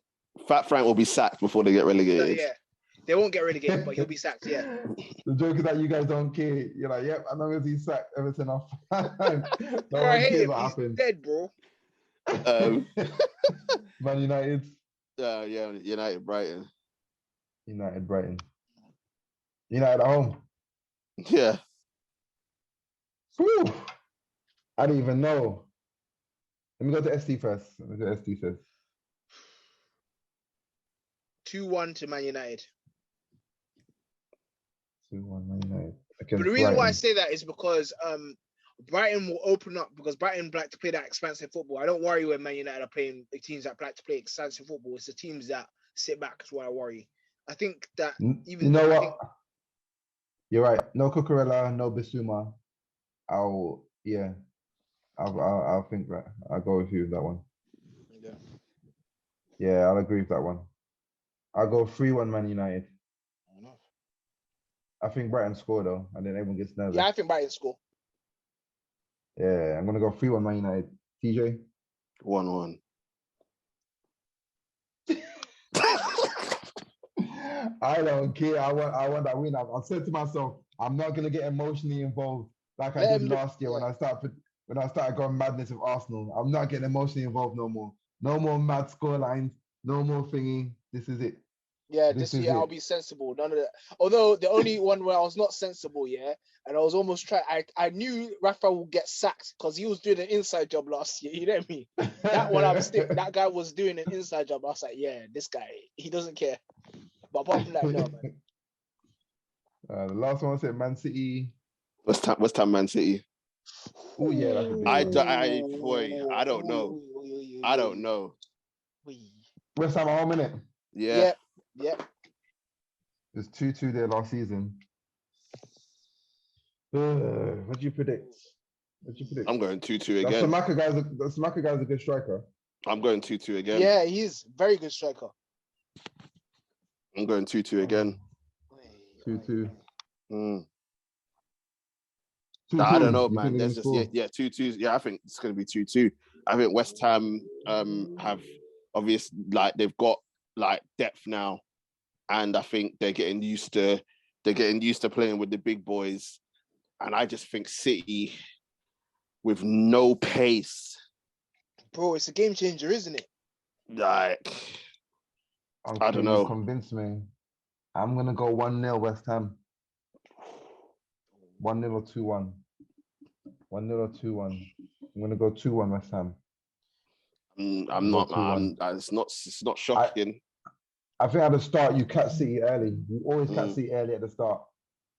Fat Frank will be sacked before they get relegated. Yeah. They won't get relegated, but he'll be sacked, yeah. The joke is that you guys don't care. You're like, yep, as long as he's sacked, Everton off. Bro, I hate him. He's dead, bro. Man United. Yeah, United Brighton. United at home. Yeah. Whew. I don't even know. Let me go to ST first. 2-1 to Man United. 2-1 Man United. But the reason why I say that is because Brighton will open up because Brighton like to play that expansive football. I don't worry when Man United are playing the teams that like to play expansive football. It's the teams that sit back is where I worry. I think that even you're right. No Cucurella, no Bissouma. I'll think that. I'll go with you with that one. Yeah, I'll agree with that one. I'll go 3-1 Man United. I think Brighton score though, and then everyone gets nervous. Yeah, I think Brighton score. Yeah, I'm gonna go 3-1 Man United. TJ? 1-1. I don't care. I want that win. I've said to myself, I'm not gonna get emotionally involved like I did last year when I started. when I started going madness with Arsenal. I'm not getting emotionally involved no more. No more mad score lines. No more thingy. This is it. Yeah, This this is year I'll it. be sensible. None of that. Although the only one where I was not sensible, and I was almost trying. I knew Rafa would get sacked because he was doing an inside job last year. You know what I mean? That one, that guy was doing an inside job. I was like, yeah, this guy, he doesn't care. But apart from that, no, man. The last one said Man City. West Ham, Man City. Oh yeah, that's a big I don't know. I don't know. West Ham at home, innit? Yeah. Yep. There's 2-2 there last season. What do you predict? I'm going 2-2 again. That Samaka guy's a good striker. I'm going 2-2 again. Yeah, he is very good striker. I'm going 2-2 again. 2-2. I don't know, man. There's just 2-2. Yeah, I think it's going to be 2-2. I think West Ham have obvious, like they've got like depth now, and I think they're getting used to playing with the big boys. And I just think City with no pace, bro, it's a game changer, isn't it? Like I don't know. Convince me. I'm gonna go 1-0 West Ham. 1-0 or 2-1. 1-0 or 2-1. I'm gonna go 2-1 West Ham. I'm not. It's not shocking. I think at the start you catch City early. You always catch City early at the start.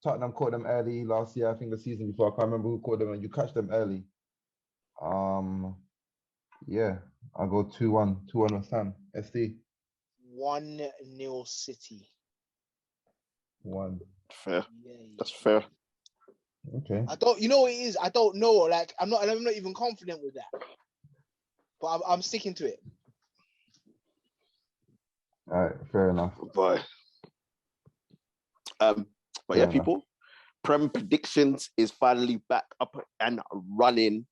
Tottenham caught them early last year. I think the season before. I can't remember who caught them. And you catch them early. Yeah, I'll go 2-1. 2-1 West Ham. SD. 1-0 City. 1. Fair. That's fair. Okay. I don't. You know what it is? I don't know. Like I'm not even confident with that. But I'm sticking to it. All right, fair enough. But yeah, people, Prem Predictions is finally back up and running.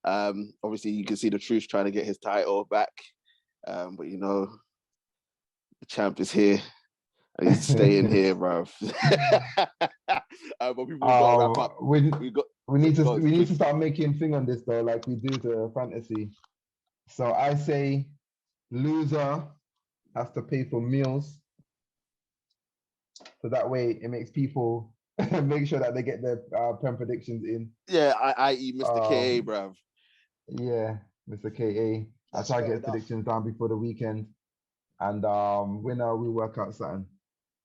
Obviously, you can see the Truth trying to get his title back. But you know, the champ is here. And he's staying here, bruv. But people got to wrap up. We need to start making thing on this though, like we do the fantasy. So I say loser has to pay for meals. So that way it makes people make sure that they get their Prem predictions in. Yeah, i.e. Mr. KA, bruv. Yeah, Mr. KA. I try to get predictions down before the weekend. And winner, we work out something.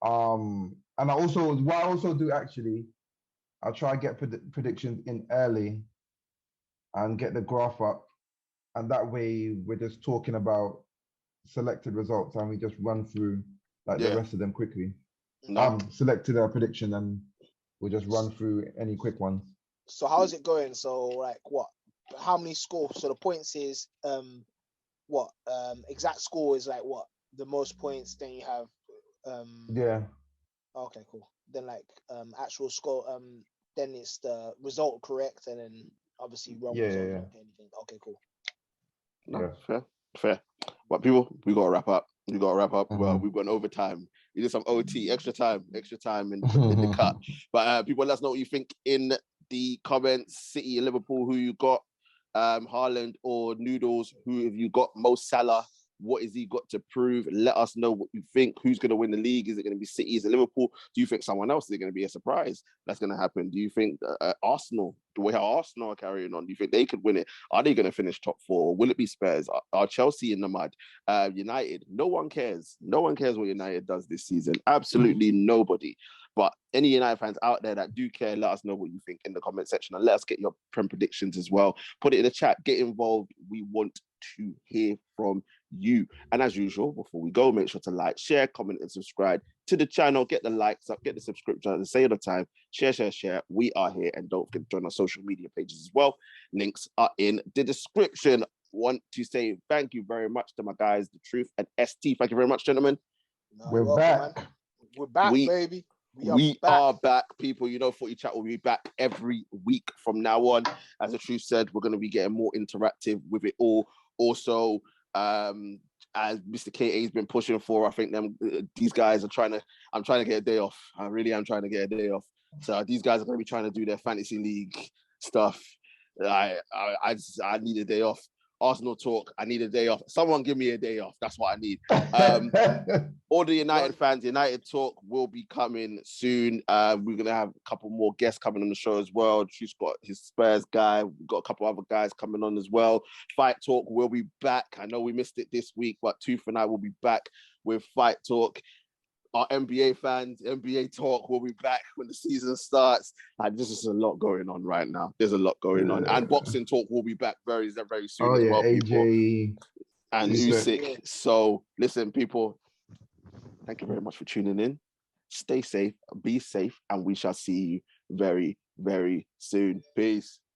And I also do actually, I'll try to get predictions in early and get the graph up. And that way we're just talking about selected results and we just run through the rest of them quickly. Selected our prediction and we'll just run through any quick ones. So how's it going? So like what? How many scores? So the points is exact score is like what? The most points, then you have yeah. Okay, cool. Then like actual score, then it's the result correct, and then obviously wrong result. Yeah. Okay, cool. No, fair. But people, we gotta wrap up. Well, we've gone overtime. We did some OT, extra time in the cut. But people, let us know what you think in the comments. City and Liverpool, who you got? Haaland or Noodles? Who have you got? Mo Salah. What has he got to prove? Let us know what you think. Who's going to win the league? Is it going to be City? Is it Liverpool? Do you think someone else is going to be a surprise that's going to happen? Do you think Arsenal, the way how Arsenal are carrying on, do you think they could win it? Are they going to finish top 4? Will it be Spurs? Are Chelsea in the mud? United? No one cares. No one cares what United does this season. Absolutely nobody. But any United fans out there that do care, let us know what you think in the comment section and let us get your Prem predictions as well. Put it in the chat. Get involved. We want to hear from you. And as usual, before we go, make sure to like, share, comment, and subscribe to the channel. Get the likes up, get the subscription at the same time. Share. We are here. And don't forget to join our social media pages as well. Links are in the description. Want to say thank you very much to my guys, The Truth and ST. Thank you very much, gentlemen. We're back. Man. We're back, baby. We are back, people. You know, Footie Chat will be back every week from now on. As The Truth said, we're going to be getting more interactive with it all. Also, as Mr. KA has been pushing for, I think these guys are I'm trying to get a day off. I really am trying to get a day off. So these guys are going to be trying to do their fantasy league stuff I need a day off. Arsenal talk, I need a day off. Someone give me a day off. That's what I need. All the United fans, United talk will be coming soon. We're going to have a couple more guests coming on the show as well. She's got his Spurs guy. We've got a couple other guys coming on as well. Fight Talk will be back. I know we missed it this week, but Tooth and I will be back with Fight Talk. Our NBA fans, NBA Talk will be back when the season starts. This is a lot going on right now. There's a lot going on. And Boxing Talk will be back very, very soon as well, AJ, people. And Usyk. So, listen, people, thank you very much for tuning in. Stay safe, be safe, and we shall see you very, very soon. Peace.